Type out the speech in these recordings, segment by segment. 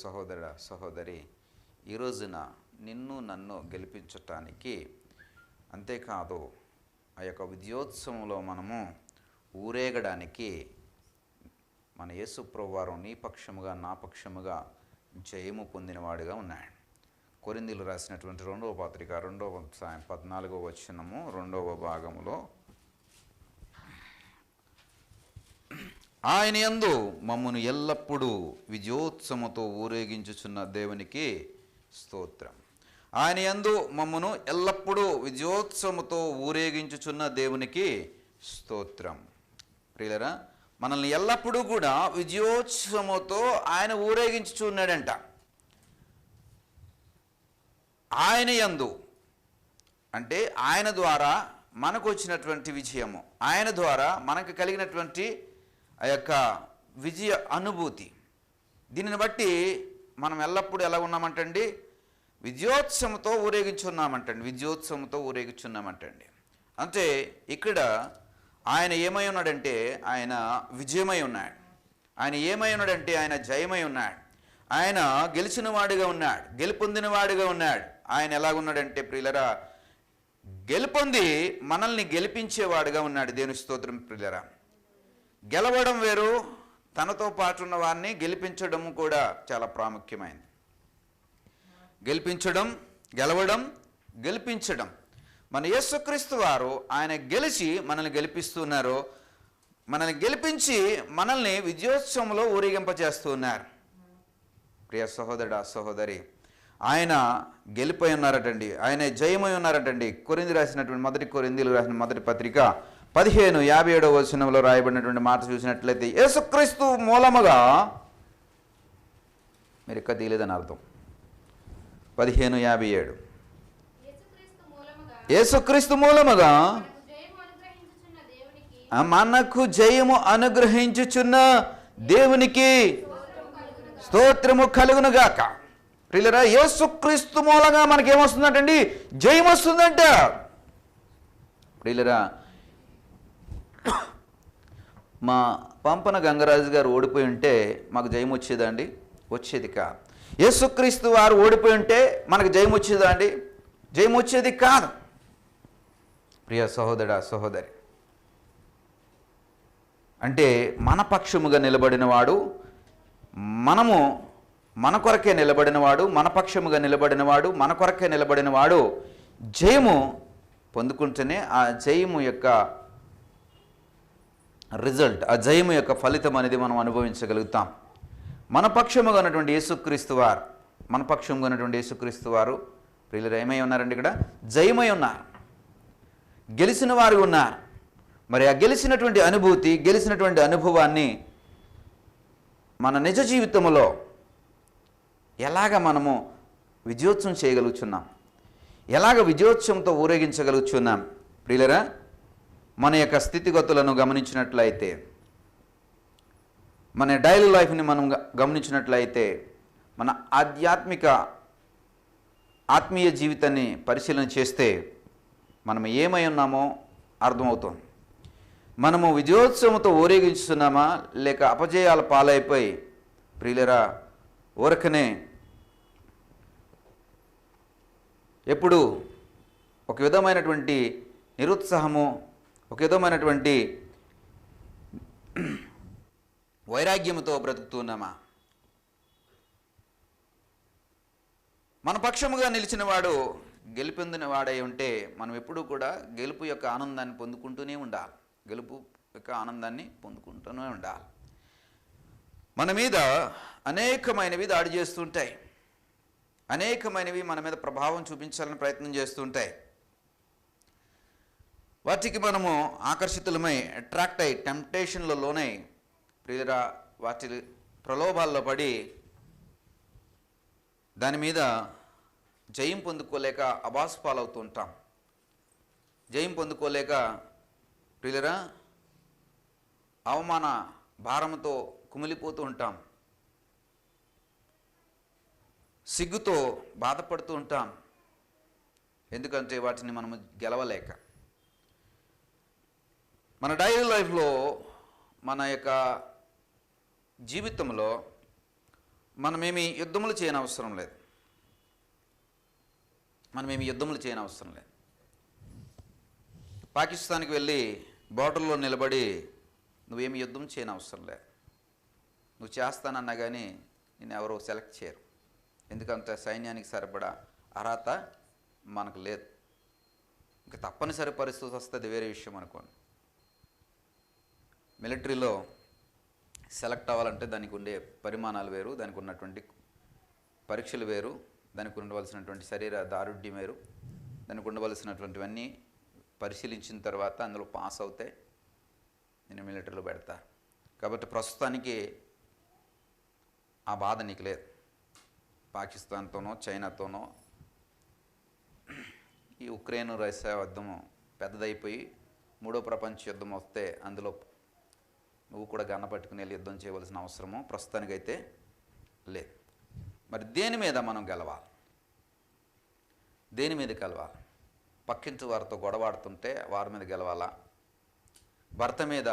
సహోదర సహోదరి, ఈ రోజున నిన్ను నన్ను గెలిపించటానికి, అంతేకాదు ఆ యొక్క విజయోత్సవంలో మనము ఊరేగడానికి మన యేసు ప్రభువారు నీ పక్షముగా నా పక్షముగా జయము పొందినవాడుగా ఉన్నాడు. కొరింథీయులు రాసినటువంటి 2వ పత్రిక 2వ అధ్యాయం 14వ వచనము 2వ భాగములో, ఆయన యందు మమ్మను ఎల్లప్పుడూ విజయోత్సవముతో ఊరేగించుచున్న దేవునికి స్తోత్రం. ఆయన యందు మమ్మను ఎల్లప్పుడూ విజయోత్సవముతో ఊరేగించుచున్న దేవునికి స్తోత్రం. ప్రియులరా, మనల్ని ఎల్లప్పుడూ కూడా విజయోత్సవముతో ఆయన ఊరేగించుచున్నాడంట. ఆయన యందు అంటే ఆయన ద్వారా మనకు వచ్చినటువంటి విజయము, ఆయన ద్వారా మనకు కలిగినటువంటి ఆ యొక్క విజయ అనుభూతి, దీనిని బట్టి మనం ఎల్లప్పుడూ ఎలా ఉన్నామంటండి? విజయోత్సవంతో ఊరేగించున్నామంటండి. విజయోత్సవంతో ఊరేగించున్నామంటండి. అంటే ఇక్కడ ఆయన ఏమై ఉన్నాడంటే ఆయన విజయమై ఉన్నాడు. ఆయన ఏమై ఉన్నాడంటే ఆయన జయమై ఉన్నాడు. ఆయన గెలిచిన వాడిగా ఉన్నాడు, గెలుపొందిన వాడిగా ఉన్నాడు. ఆయన ఎలాగున్నాడంటే ప్రియులరా, గెలుపొంది మనల్ని గెలిపించేవాడుగా ఉన్నాడు. దేవుని స్తోత్రం. ప్రియులరా, గెలవడం వేరు, తనతో పాటు ఉన్న వారిని గెలిపించడం కూడా చాలా ప్రాముఖ్యమైనది. గెలిపించడం, గెలవడం, గెలిపించడం. మన యేసుక్రీస్తు వారు ఆయన గెలిచి మనల్ని గెలిపిస్తున్నారు. మనల్ని గెలిపించి మనల్ని విజయోత్సవంలో ఊరేగింపజేస్తూ ఉన్నారు. ప్రియ సహోదరుడా సహోదరి, ఆయన గెలిపై ఉన్నారటండి, ఆయన జయమై ఉన్నారటండి. మొదటి కొరింథీయులు రాసిన మొదటి పత్రిక 15:57 వచనంలో రాయబడినటువంటి మాట చూసినట్లయితే, యేసుక్రీస్తు మూలముగా, మీరు ఎక్క తీయలేదని అర్థం. 15:57 యేసుక్రీస్తు మూలముగా మనకు జయము అనుగ్రహించుచున్న దేవునికి స్తోత్రము కలుగునుగాక. ప్రియులరా, యేసుక్రీస్తు మూలంగా మనకేమొస్తుందంటండి? జయం వస్తుందంట. ప్రియులరా, మా పంపన గంగరాజు గారు ఓడిపోయి ఉంటే మాకు జయం వచ్చేదా అండి? వచ్చేది కాదు. యేసుక్రీస్తు వారు ఓడిపోయి ఉంటే మనకు జయం వచ్చేదా అండి? జయం వచ్చేది కాదు. ప్రియ సహోదరా సహోదరి, అంటే మన పక్షముగా నిలబడినవాడు, మనము మన కొరకే నిలబడినవాడు, మన పక్షముగా నిలబడినవాడు, మన కొరకే నిలబడినవాడు జయము పొందుకుంటేనే ఆ జయము యొక్క రిజల్ట్, ఆ జయము యొక్క ఫలితం అనేది మనం అనుభవించగలుగుతాం. మన పక్షముగా ఉన్నటువంటి యేసుక్రీస్తు వారు, మన పక్షముగా ఉన్నటువంటి యేసుక్రీస్తు వారు ప్రియులు ఏమై ఉన్నారండి? ఇక్కడ జయమై ఉన్నారు, గెలిచిన వారు ఉన్నారు. మరి ఆ గెలిచినటువంటి అనుభూతి, గెలిచినటువంటి అనుభవాన్ని మన నిజ జీవితంలో ఎలాగ మనము విజయోత్సవం చేయగలుగుతున్నాం, ఎలాగ విజయోత్సవంతో ఊరేగించగలుగుతున్నాం? ప్రియులరా, మన యొక్క స్థితిగతులను గమనించినట్లయితే, మన డైలీ లైఫ్ని మనం గమనించినట్లయితే, మన ఆత్మీయ జీవితాన్ని పరిశీలన చేస్తే మనం ఏమై ఉన్నామో అర్థమవుతుంది. మనము విజయోత్సవంతో ఊరేగించుతున్నామా, లేక అపజయాల పాలైపోయి ప్రియులరా ఊరకనే ఎప్పుడు ఒక విధమైనటువంటి నిరుత్సాహము, ఒక విధమైనటువంటి వైరాగ్యముతో బ్రతుకుతున్నామా? మన పక్షముగా నిలిచిన వాడు గెలుపొందిన వాడై ఉంటే మనం ఎప్పుడూ కూడా గెలుపు యొక్క ఆనందాన్ని పొందుకుంటూనే ఉండాలి. గెలుపు యొక్క ఆనందాన్ని పొందుకుంటూనే ఉండాలి. మన మీద అనేకమైనవి దాడి చేస్తుంటాయి, అనేకమైనవి మన మీద ప్రభావం చూపించాలని ప్రయత్నం చేస్తుంటాయి. వాటికి మనము ఆకర్షితులమై, అట్రాక్ట్ అయి, టెంప్టేషన్లో లోనై ప్రియురా వాటి ప్రలోభాల్లో పడి దాని మీద జయం పొందుకోలేక అబాసు పాలవుతూ ఉంటాం. జయం పొందుకోలేక ప్రియులరా అవమాన భారంతో కుమిలిపోతూ ఉంటాం, సిగ్గుతో బాధపడుతూ ఉంటాం. ఎందుకంటే వాటిని మనము గెలవలేక. మన డైలీ లైఫ్లో, మన యొక్క జీవితంలో మనమేమి యుద్ధములు చేయని అవసరం లేదు. పాకిస్తాన్కి వెళ్ళి బోర్డర్లో నిలబడి నువ్వేమి యుద్ధం చేయని అవసరం లేదు. నువ్వు చేస్తానన్నా కానీ నేను ఎవరో సెలెక్ట్ చేయరు. ఎందుకంటే సైన్యానికి సరిపడా అర్హత మనకు లేదు. ఇంకా తప్పనిసరి పరిస్థితి వస్తుంది, వేరే విషయం అనుకోండి. మిలిటరీలో సెలెక్ట్ అవ్వాలంటే దానికి ఉండే పరిమాణాలు వేరు, దానికి ఉన్నటువంటి పరీక్షలు వేరు, దానికి ఉండవలసినటువంటి శరీర దారుఢ్యం వేరు, దానికి ఉండవలసినటువంటివన్నీ పరిశీలించిన తర్వాత అందులో పాస్ అవుతే నేను మిలిటరీలో పెడతా. కాబట్టి ప్రస్తుతానికి ఆ బాధ నీకు లేదు. పాకిస్తాన్తోనో చైనాతోనో ఈ ఉక్రెయిన్ రష్యా యుద్ధము పెద్దదైపోయి మూడో ప్రపంచ యుద్ధం వస్తే అందులో నువ్వు కూడా గన్న పట్టుకుని వెళ్ళి యుద్ధం చేయవలసిన అవసరము ప్రస్తుతానికైతే లేదు. మరి దేని మీద మనం గెలవాలి? దేని మీద గెలవాలి? పక్కింటి వారితో గొడవాడుతుంటే వారి మీద గెలవాలా? భర్త మీద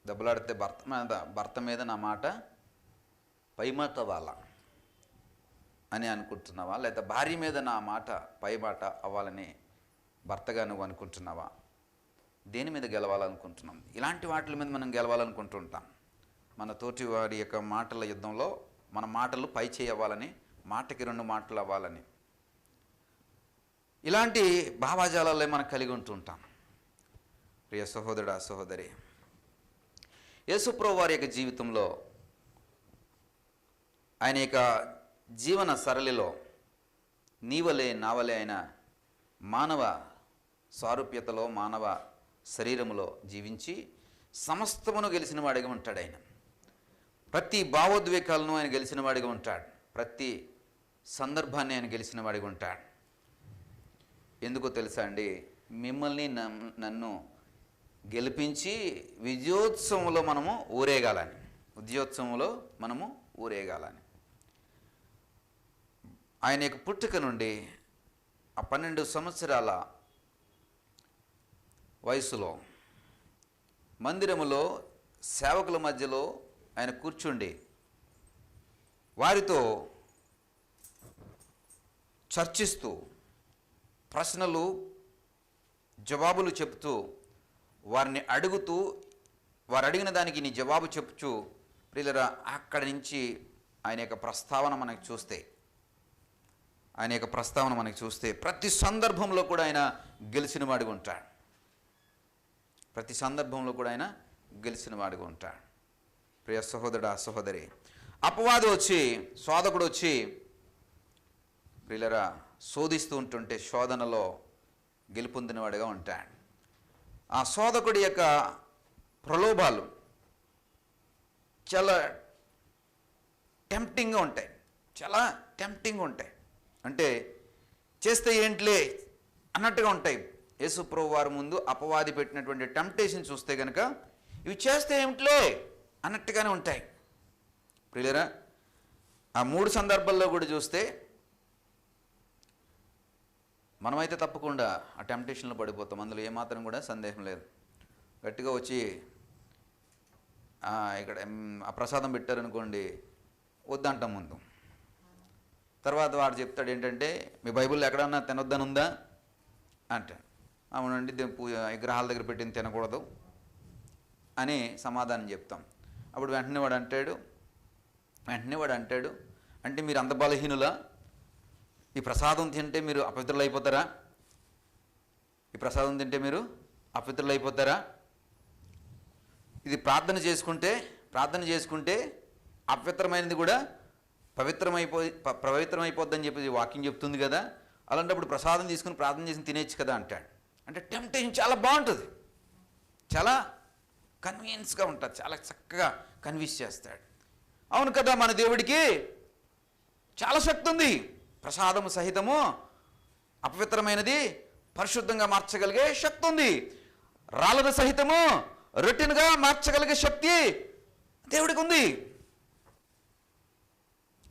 దెబ్బలాడితే భర్త మీద నా మాట పైమాట అవ్వాలా అని అనుకుంటున్నావా? లేదా భార్య మీద నా మాట పైమాట అవ్వాలని భర్తగా నువ్వు అనుకుంటున్నావా? దేని మీద గెలవాలనుకుంటున్నాం? ఇలాంటి వాటి మీద మనం గెలవాలనుకుంటుంటాం. మన తోటి వారి యొక్క మాటల యుద్ధంలో మన మాటలు పై చేయవ్వాలని, మాటకి 2 మాటలు అవ్వాలని, ఇలాంటి భావాజాలాలే మనం కలిగి ఉంటుంటాం. ప్రియ సహోదరుడా, సహోదరి, యేసుప్రభువు వారి యొక్క జీవితంలో, ఆయన యొక్క జీవన సరళిలో నీవలే నావలే అయిన మానవ సారూప్యతలో, మానవ శరీరములో జీవించి సమస్తమును గెలిచిన వాడిగా ఉంటాడు. ఆయన ప్రతి భావోద్వేగాలను ఆయన గెలిచిన వాడిగా ఉంటాడు. ప్రతి సందర్భాన్ని ఆయన గెలిచిన వాడిగా ఉంటాడు. ఎందుకో తెలుసా అండి? మిమ్మల్ని నన్ను గెలిపించి విజయోత్సవంలో మనము ఊరేగాలని, ఆయన యొక్క పుట్టుక నుండి ఆ 12 సంవత్సరాల వయసులో మందిరములో సేవకుల మధ్యలో ఆయన కూర్చుండి వారితో చర్చిస్తూ, ప్రశ్నలు జవాబులు చెప్తూ, వారిని అడుగుతూ, వారు అడిగిన దానికి నీ జవాబు చెప్పుచు, ప్రియులరా, అక్కడి నుంచి ఆయన యొక్క ప్రస్తావన మనకి చూస్తే ప్రతి సందర్భంలో కూడా ఆయన గెలిచిన వాడిగా ఉంటాడు. ప్రియ సహోదరుడా, సహోదరి, అపవాది వచ్చి, శోధకుడు వచ్చి ప్రియులరా శోధిస్తూ ఉంటుంటే శోధనలో గెలుపొందినవాడిగా ఉంటాడు. ఆ శోధకుడి యొక్క ప్రలోభాలు చాలా టెంప్టింగ్గా ఉంటాయి. అంటే చేస్తే ఏంట్లే అన్నట్టుగా ఉంటాయి. యేసుప్రభు వారి ముందు అపవాది పెట్టినటువంటి టెంప్టేషన్ చూస్తే కనుక ఇవి చేస్తే ఏమిట్లే అన్నట్టుగానే ఉంటాయి. ప్రియులరా, ఆ 3 సందర్భాల్లో కూడా చూస్తే మనమైతే తప్పకుండా ఆ టెంప్టేషన్లో పడిపోతాం. అందులో ఏమాత్రం కూడా సందేహం లేదు. గట్టిగా వచ్చి ఇక్కడ ఆ ప్రసాదం పెట్టారనుకోండి, వద్దంటాం ముందు. తర్వాత వాడు చెప్తాడు ఏంటంటే, మీ బైబిల్లో ఎక్కడన్నా తినొద్దని ఉందా అంటాడు. అవునండి, విగ్రహాల దగ్గర పెట్టింది తినకూడదు అని సమాధానం చెప్తాం. అప్పుడు వెంటనే వాడు అంటాడు, అంటే మీరు అంత బలహీనులా? ఈ ప్రసాదం తింటే మీరు అపవిత్రులు అయిపోతారా? ఇది ప్రార్థన చేసుకుంటే అపవిత్రమైనది కూడా పవిత్రమైపోద్దని చెప్పి వాక్యం చెప్తుంది కదా. అలాంటప్పుడు ప్రసాదం తీసుకుని ప్రార్థన చేసి తినేచ్చు కదా అంటాడు. అంటే టెంప్టేషన్ చాలా బాగుంటుంది, చాలా కన్వీనియన్స్గా ఉంటుంది, చాలా చక్కగా కన్విన్స్ చేస్తాడు. అవును కదా, మన దేవుడికి చాలా శక్తి ఉంది. ప్రసాదము సహితము అపవిత్రమైనది పరిశుద్ధంగా మార్చగలిగే శక్తి ఉంది. రాళ్ళను సహితము రొట్టెనుగా మార్చగలిగే శక్తి దేవుడికి ఉంది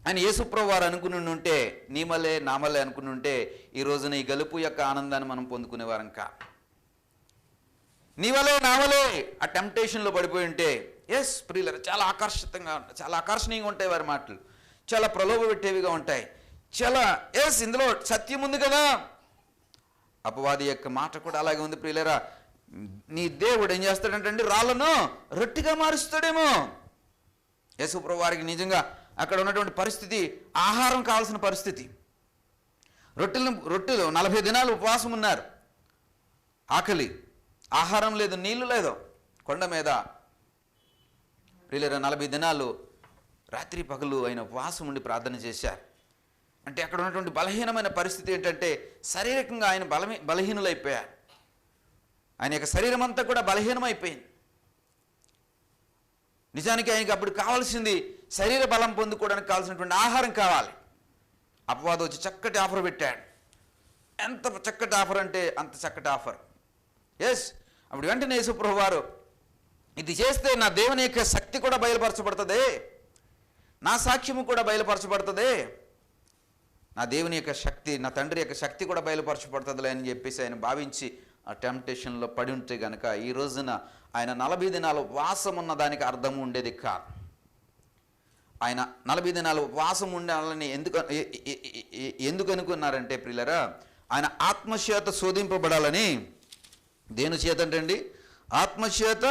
అని యేసుప్రభు వారు అనుకుని ఉంటే, నీమలే నామలే అనుకుని ఉంటే, ఈ రోజున ఈ గలుపు యొక్క ఆనందాన్ని మనం పొందుకునేవారం కా. నీ వలే నా వలే ఆ టెంప్టేషన్లో పడిపోయి ఉంటే, ఎస్ ప్రియులరా, చాలా చాలా ఆకర్షణీయంగా ఉంటాయి వారి మాటలు, చాలా ప్రలోభ పెట్టేవిగా ఉంటాయి, చాలా ఇందులో సత్యం ఉంది కదా. అపవాది యొక్క మాట కూడా అలాగే ఉంది ప్రియులరా. నీ దేవుడు ఏం చేస్తాడంటే రాళ్ళను రొట్టెగా మారుస్తాడేమో. యేసుప్రభు వారికి నిజంగా అక్కడ ఉన్నటువంటి పరిస్థితి ఆహారం కావాల్సిన పరిస్థితి. రొట్టెలు 40 దినాలు ఉపవాసం ఉన్నారు, ఆకలి, ఆహారం లేదు, నీళ్లు లేదు, కొండ మీద ప్రియులరా 40 దినాలు రాత్రి పగలు ఆయన ఉపవాసం ఉండి ప్రార్థన చేశారు. అంటే అక్కడ ఉన్నటువంటి బలహీనమైన పరిస్థితి ఏంటంటే శారీరకంగా ఆయన బలహీనులైపోయారు. ఆయన యొక్క శరీరం అంతా కూడా బలహీనమైపోయింది. నిజానికి ఆయనకి అప్పుడు కావాల్సింది శరీర బలం పొందుకోవడానికి కావాల్సినటువంటి ఆహారం కావాలి. అపవాదం వచ్చి చక్కటి ఆఫర్ పెట్టాడు. ఎంత చక్కటి ఆఫర్ అంటే అంత చక్కటి ఆఫర్. అప్పుడు వెంటనే యేసుప్రభు వారు, ఇది చేస్తే నా దేవుని యొక్క శక్తి కూడా బయలుపరచబడుతుంది, నా సాక్ష్యము కూడా బయలుపరచబడుతుంది, నా దేవుని యొక్క శక్తి, నా తండ్రి యొక్క శక్తి కూడా బయలుపరచబడుతుందిలే అని చెప్పేసి ఆయన భావించి ఆ టెంప్టేషన్లో పడి ఉంటే కనుక ఈ రోజున ఆయన 40 దినాలు ఉపవాసం ఉన్న దానికి అర్థం ఉండేది కాదు. ఆయన 40 దినాలు ఉపవాసం ఉండాలని ఎందుకు అనుకున్నారంటే ప్రియులరా, ఆయన ఆత్మచేత శోధింపబడాలని. దేని చేత అంటే ఆత్మచేత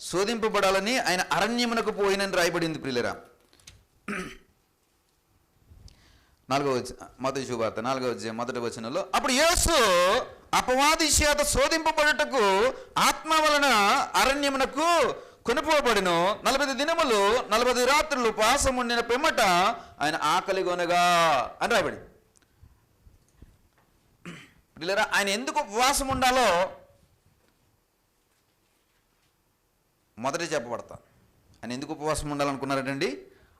శోధింపబడాలని ఆయన అరణ్యమునకు పోయినని రాయబడింది ప్రియులరా. 4వ మత్తయి శుభవార్త 4వ అధ్యాయం 1వ వచనంలో, అప్పుడు యేసు అపవాది చేత శోధింపబడుటకు ఆత్మ వలన అరణ్యమునకు కొనుపోబడిను. 40 దినములు 40 రాత్రులు ఉపవాసం ఉండిన పిమ్మట ఆయన ఆకలి కొనగా అని రాబడి. పిల్లరా, ఆయన ఎందుకు ఉపవాసం ఉండాలో మొదట చెప్పబడతా. ఆయన ఎందుకు ఉపవాసం ఉండాలనుకున్నారంటండి?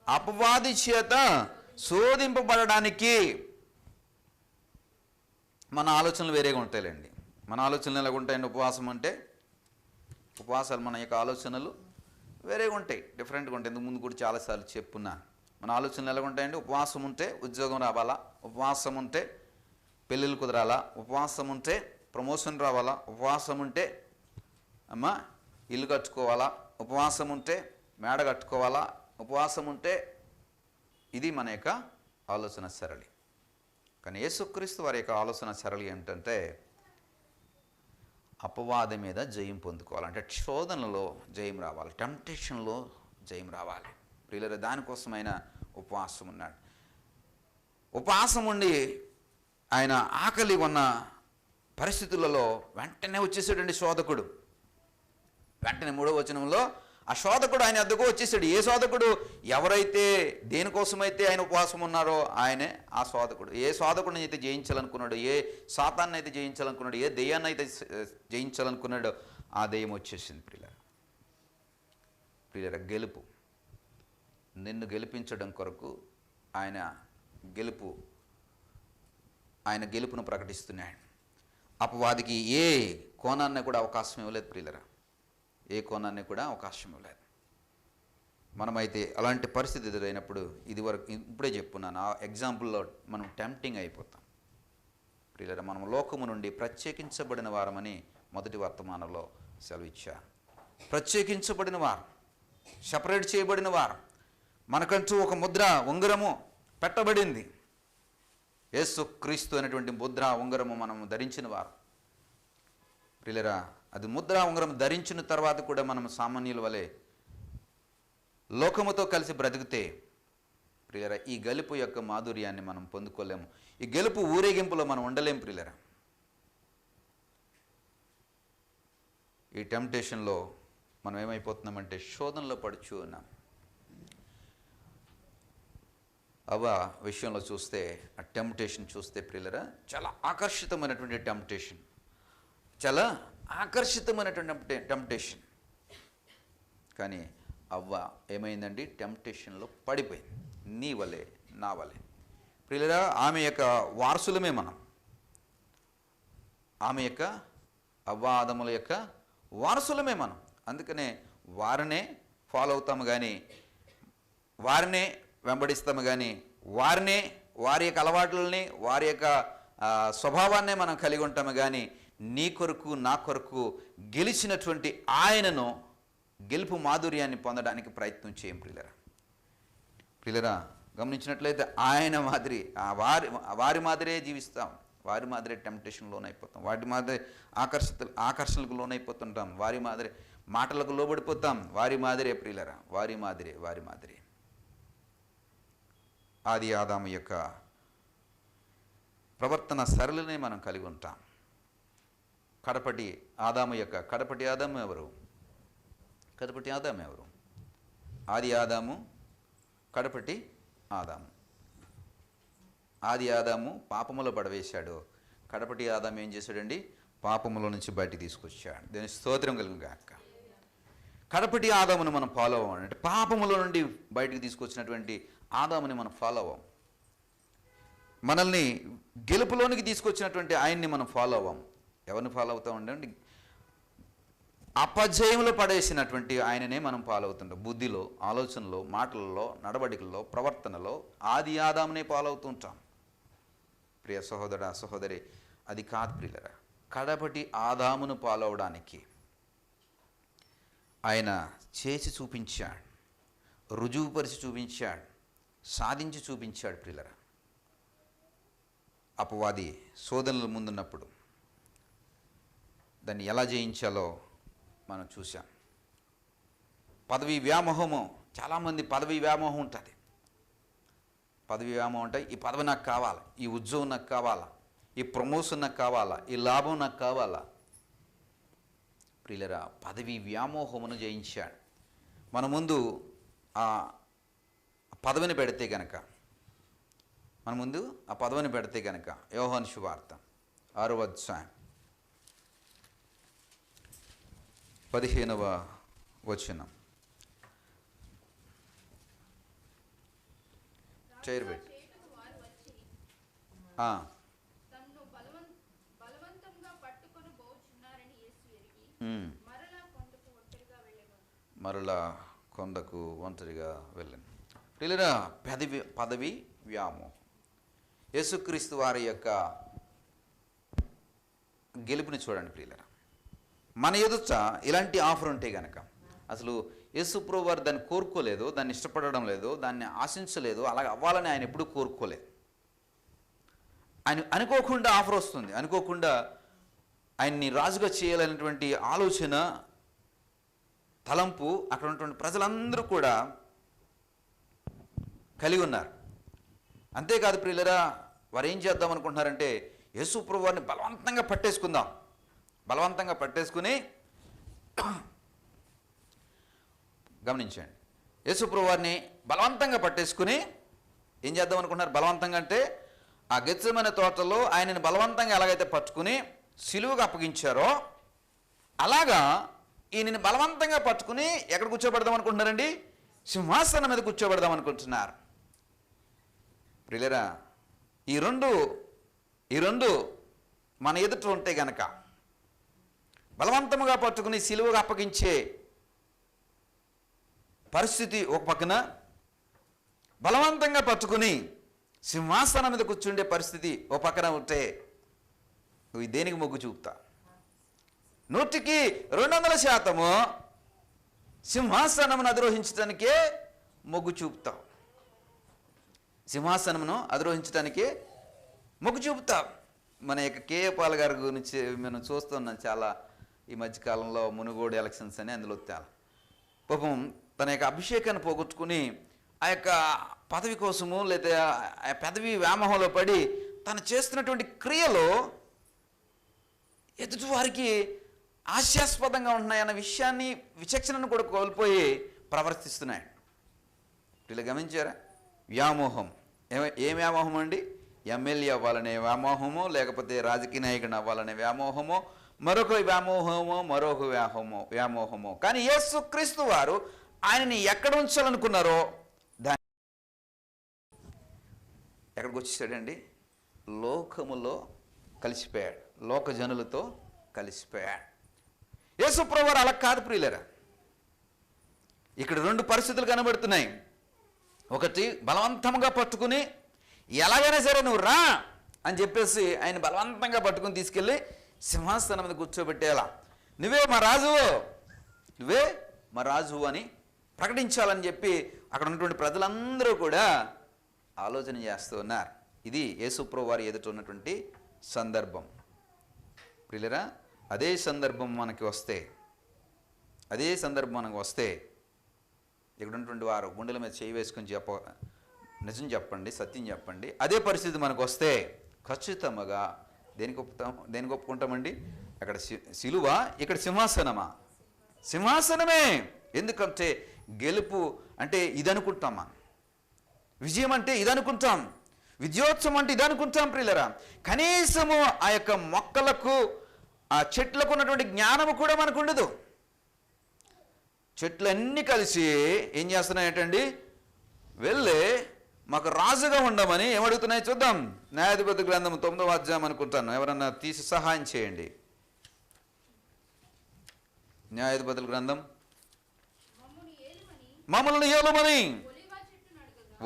అపవాది చేత శోధింపబడడానికి. మన ఆలోచనలు వేరేగా ఉంటాయిలేండి. మన ఆలోచనలు ఎలాగ ఉంటాయండి? ఉపవాసాలు మన యొక్క ఆలోచనలు వేరేగా ఉంటాయి, డిఫరెంట్గా ఉంటాయి. ఇంతకు ముందు కూడా చాలాసార్లు చెప్పున్నా. మన ఆలోచనలు ఎలాగ ఉంటాయండి? ఉపవాసం ఉంటే ఉద్యోగం రావాలా, ఉపవాసం ఉంటే పెళ్ళిళ్ళు కుదరాలా, ఉపవాసం ఉంటే ప్రమోషన్ రావాలా, ఉపవాసం ఉంటే ఇల్లు కట్టుకోవాలా, ఉపవాసం ఉంటే మేడ కట్టుకోవాలా, ఉపవాసం ఉంటే. ఇది మన యొక్క ఆలోచన సరళి. కానీ యేసుక్రీస్తు వారి యొక్క ఆలోచన సరళి ఏంటంటే అపవాది మీద జయం పొందుకోవాలి, అంటే శోధనలో జయం రావాలి, టెంప్టేషన్లో జయం రావాలి. ప్రియులరా, దానికోసం ఆయన ఉపవాసం ఉన్నాడు. ఉపవాసం ఉండి ఆయన ఆకలి ఉన్న పరిస్థితులలో వెంటనే వచ్చేసాడండి శోధకుడు. వెంటనే 3వ వచనంలో ఆ శోధకుడు ఆయన వద్దకు వచ్చేసాడు. ఏ శోధకుడు? ఎవరైతే దేనికోసమైతే ఆయన ఉపవాసం ఉన్నారో ఆయనే ఆ శోధకుడు. ఏ శోధకుడిని అయితే జయించాలనుకున్నాడు, ఏ సాతాన్ని అయితే జయించాలనుకున్నాడు, ఏ దెయ్యాన్ని అయితే జయించాలనుకున్నాడో ఆ దెయ్యం వచ్చేసింది. ప్రియులరా, గెలుపు, నిన్ను గెలిపించడం కొరకు ఆయన గెలుపును ప్రకటిస్తున్నాడు. అపవాదికి ఏ కోణాన్ని కూడా అవకాశం ఇవ్వలేదు ప్రియులరా, ఏ కోణాన్ని కూడా అవకాశం ఇవ్వలేదు. మనమైతే అలాంటి పరిస్థితి ఎదురైనప్పుడు ఇప్పుడే చెప్పున్నాను, ఆ ఎగ్జాంపుల్లో మనం టెంప్టింగ్ అయిపోతాం. ప్రియులరా, మనం లోకము నుండి ప్రత్యేకించబడిన వారమని మొదటి వర్తమానంలో సెలవిచ్చారు. ప్రత్యేకించబడిన వారు, సపరేట్ చేయబడిన వారు, మనకంటూ ఒక ముద్ర ఉంగరము పెట్టబడింది. యేసుక్రీస్తు అనేటువంటి ముద్ర ఉంగరము మనము ధరించిన వారు. ప్రియులరా, అది ముద్ర ఉంగరం ధరించిన తర్వాత కూడా మనం సామాన్యుల వలె లోకముతో కలిసి బ్రతికితే ప్రియులరా, ఈ గెలుపు యొక్క మాధుర్యాన్ని మనం పొందుకోలేము. ఈ గెలుపు ఊరేగింపులో మనం ఉండలేము ప్రియులరా. ఈ టెంప్టేషన్లో మనం ఏమైపోతున్నామంటే శోధనలో పడుచు ఉన్నాం. విషయంలో చూస్తే, ఆ టెంప్టేషన్ చూస్తే ప్రియులరా, చాలా ఆకర్షితమైనటువంటి టెంప్టేషన్, చాలా ఆకర్షితమైనటువంటి టెంప్టేషన్. కానీ ఏమైందండి? టెంప్టేషన్లో పడిపోయింది. నీ వలే నా వలే ప్రియులరా, ఆమె యొక్క వారసులమే మనం. ఆమె యొక్క ఆదముల యొక్క వారసులమే మనం. అందుకనే వారినే ఫాలో అవుతాము కానీ, వారినే వెంబడిస్తాము కానీ, వారి యొక్క అలవాట్లని, వారి యొక్క స్వభావాన్నే మనం కలిగి ఉంటాము కానీ, నీ కొరకు నా కొరకు గెలిచినటువంటి ఆయనను గెలుపు మాధుర్యాన్ని పొందడానికి ప్రయత్నం చేయం ప్రియులరా. గమనించినట్లయితే ఆయన మాదిరి వారి మాదిరే జీవిస్తాం, వారి మాదిరే టెంప్టేషన్ లోనైపోతాం, వాటి మాదిరి ఆకర్షణలకు లోనైపోతుంటాం, వారి మాదిరి మాటలకు లోబడిపోతాం, వారి మాదిరే ప్రియులరా, వారి మాదిరే. ఆది ఆదాము యొక్క ప్రవర్తన సరళినే మనం కలిగి ఉంటాం. కడపటి ఆదాము ఎవరు? ఆది ఆదాము, కడపటి ఆదాము. ఆది ఆదాము పాపములో పడవేశాడు, కడపటి ఆదాము ఏం చేశాడండి? పాపములో నుంచి బయటికి తీసుకొచ్చాడు. దీని స్తోత్రం కలుగును గాక. కడపటి ఆదామును మనం ఫాలో అవ్వం, అంటే పాపములో నుండి బయటికి తీసుకొచ్చినటువంటి ఆదాముని మనం ఫాలో అవ్వం. మనల్ని గెలుపులోనికి తీసుకొచ్చినటువంటి ఆయన్ని మనం ఫాలో అవ్వం. ఎవరిని ఫాలో అవుతామండి? అపజయంలో పడేసినటువంటి ఆయననే మనం ఫాలో అవుతుంటాం. బుద్ధిలో, ఆలోచనలో, మాటలలో, నడవడికల్లో, ప్రవర్తనలో ఆది ఆదామునే ఫాలో అవుతుంటాం. ప్రియ సహోదర సహోదరి, అది కాదు ప్రియులరా. కడపటి ఆదామును ఫాలో అవడానికి ఆయన చేసి చూపించాడు, రుజువుపరిచి చూపించాడు, సాధించి చూపించాడు ప్రియులరా. అపవాది శోధనల ముందున్నప్పుడు దాన్ని ఎలా జయించాలో మనం చూసాం. పదవి వ్యామోహము, చాలామంది పదవి వ్యామోహం ఉంటుంది. పదవి వ్యామోహం అంటే ఈ పదవి నాకు కావాలా, ఈ ఉద్యోగం నాకు కావాలా, ఈ ప్రమోషన్ నాకు కావాలా, ఈ లాభం నాకు కావాలా. ప్రియులరా, పదవి వ్యామోహమును జయించాడు. మన ముందు ఆ పదవిని పెడితే గనక, యోహాను సువార్త 6వ అధ్యాయం 15వ వచనం. చేరబెట్టి మరలా కొండకు ఒంటరిగా వెళ్ళాను. ప్రియులరా, పదవి వ్యామోహం. యేసుక్రీస్తు వారి యొక్క గెలుపుని చూడండి ప్రియులరా. మన ఎదుట ఇలాంటి ఆఫర్ ఉంటే గనక, అసలు యేసుప్రభు వారు దాన్ని కోరుకోలేదు, దాన్ని ఇష్టపడడం లేదు, దాన్ని ఆశించలేదు, అలాగ అవ్వాలని ఆయన ఎప్పుడూ కోరుకోలేదు. ఆయన అనుకోకుండా ఆఫర్ వస్తుంది, అనుకోకుండా ఆయన్ని రాజుగా చేయాలనేటువంటి ఆలోచన, తలంపు అక్కడ ఉన్నటువంటి ప్రజలందరూ కూడా కలిగి ఉన్నారు. అంతేకాదు ప్రియులరా, వారు ఏం చేద్దాం అనుకుంటున్నారంటే, యేసుప్రభు వారిని బలవంతంగా పట్టేసుకుని గమనించండి, యేసుప్రభు వారిని బలవంతంగా పట్టేసుకుని ఏం చేద్దాం అనుకుంటున్నారు? బలవంతంగా అంటే ఆ గెత్సేమనే తోటలో ఆయనని బలవంతంగా ఎలాగైతే పట్టుకుని సిలువగా అప్పగించారో, అలాగా ఈయనని బలవంతంగా పట్టుకుని ఎక్కడ కూర్చోబెడదాం అనుకుంటున్నారండి? సింహాసనం మీద కూర్చోబెడదాం అనుకుంటున్నారు. ప్రియులరా, ఈ రెండు మన ఎదుట ఉంటే గనక, బలవంతముగా పట్టుకుని సిలువగా అప్పగించే పరిస్థితి ఒక పక్కన, బలవంతంగా పట్టుకుని సింహాసనం మీద కూర్చుండే పరిస్థితి ఒక పక్కన ఉంటే, నువ్వు దేనికి మొగ్గు చూపుతా? 100% సింహాసనమును అధిరోహించడానికే మొగ్గు చూపుతావు. సింహాసనమును అధిరోహించడానికే మొగ్గు చూపుతావు. మన యొక్క కేఏ పాల్ గారి గురించి మనం చూస్తున్నాం చాలా ఈ మధ్యకాలంలో. మునుగోడు ఎలక్షన్స్ అని అందులో పాపం తన యొక్క అభిషేకాన్ని పోగొట్టుకుని ఆ యొక్క పదవి కోసము లేదా ఆ పదవి వ్యామోహంలో పడి తను చేస్తున్నటువంటి క్రియలో ఎదుటి వారికి హాస్యాస్పదంగా ఉంటున్నాయన్న విషయాన్ని, విచక్షణను కూడా కోల్పోయి ప్రవర్తిస్తున్నాయి. వీళ్ళు గమనించారా? వ్యామోహం. ఏం వ్యామోహం అండి? ఎమ్మెల్యే అవ్వాలనే వ్యామోహమో, లేకపోతే రాజకీయ నాయకుని అవ్వాలనే వ్యామోహమో, మరొక వ్యామోహమో. కానీ యేసుక్రీస్తు వారు ఆయనని ఎక్కడ ఉంచాలనుకున్నారో దాన్ని ఎక్కడికి వచ్చేసాడండి? లోకములో కలిసిపోయాడు, లోక జనులతో కలిసిపోయాడు. యేసుప్రభు వారు అలా కాదు ప్రియులరా. ఇక్కడ 2 పరిస్థితులు కనబడుతున్నాయి. ఒకటి, బలవంతంగా పట్టుకుని ఎలాగైనా సరే నువ్వు రా అని చెప్పేసి ఆయన బలవంతంగా పట్టుకుని తీసుకెళ్ళి సింహాసనం మీద కూర్చోబెట్టేలా, నువ్వే మా రాజువు, నువ్వే మా రాజువు అని ప్రకటించాలని చెప్పి అక్కడ ఉన్నటువంటి ప్రజలందరూ కూడా ఆలోచన చేస్తూ ఉన్నారు. ఇది యేసుప్రభువు వారి ఎదుట ఉన్నటువంటి సందర్భం. ప్రియులరా, అదే సందర్భం మనకు వస్తే ఇక్కడ ఉన్నటువంటి వారు గుండెల మీద చేయి వేసుకొని నిజం చెప్పండి, సత్యం చెప్పండి, అదే పరిస్థితి మనకు వస్తే ఖచ్చితంగా దేనికి ఒప్పుకుంటామండి? అక్కడ సిలువ, ఇక్కడ సింహాసనమా? సింహాసనమే. ఎందుకంటే గెలుపు అంటే ఇదనుకుంటామా, విజయం అంటే ఇదనుకుంటాం, విజయోత్సవం అంటే ఇదనుకుంటాం. ప్రియులరా, కనీసము ఆ యొక్క మొక్కలకు, ఆ చెట్లకు ఉన్నటువంటి జ్ఞానము కూడా మనకు ఉండదు. చెట్లన్నీ కలిసి ఏం చేస్తున్నాయటండి? వెళ్ళి మాకు రాజుగా ఉండమని ఏమడుగుతున్నాయి చూద్దాం. న్యాయాధిపతి గ్రంథం 9వ అధ్యాయం అనుకుంటాను, ఎవరన్నా తీసి సహాయం చేయండి. న్యాయాధిపతుల గ్రంథం, మమ్మల్ని ఏలుమని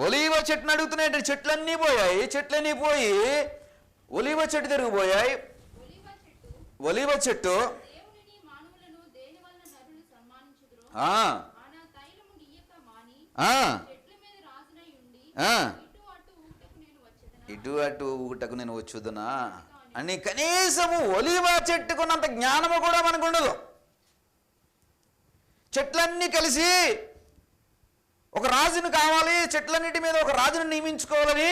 ఒలీవ చెట్టును అడుగుతున్నాయంటే చెట్లన్నీ పోయి ఒలీవ చెట్టు తిరిగిపోయాయి. ఒలీవ చెట్టు ఇటు అటు ఊటకు నేను వచ్చుదునా అని కనీసము ఒలీవ చెట్టుకున్నంత జ్ఞానము కూడా మనకు ఉండదు. చెట్లన్నీ కలిసి ఒక రాజును కావాలి, చెట్లన్నిటి మీద ఒక రాజును నియమించుకోవాలని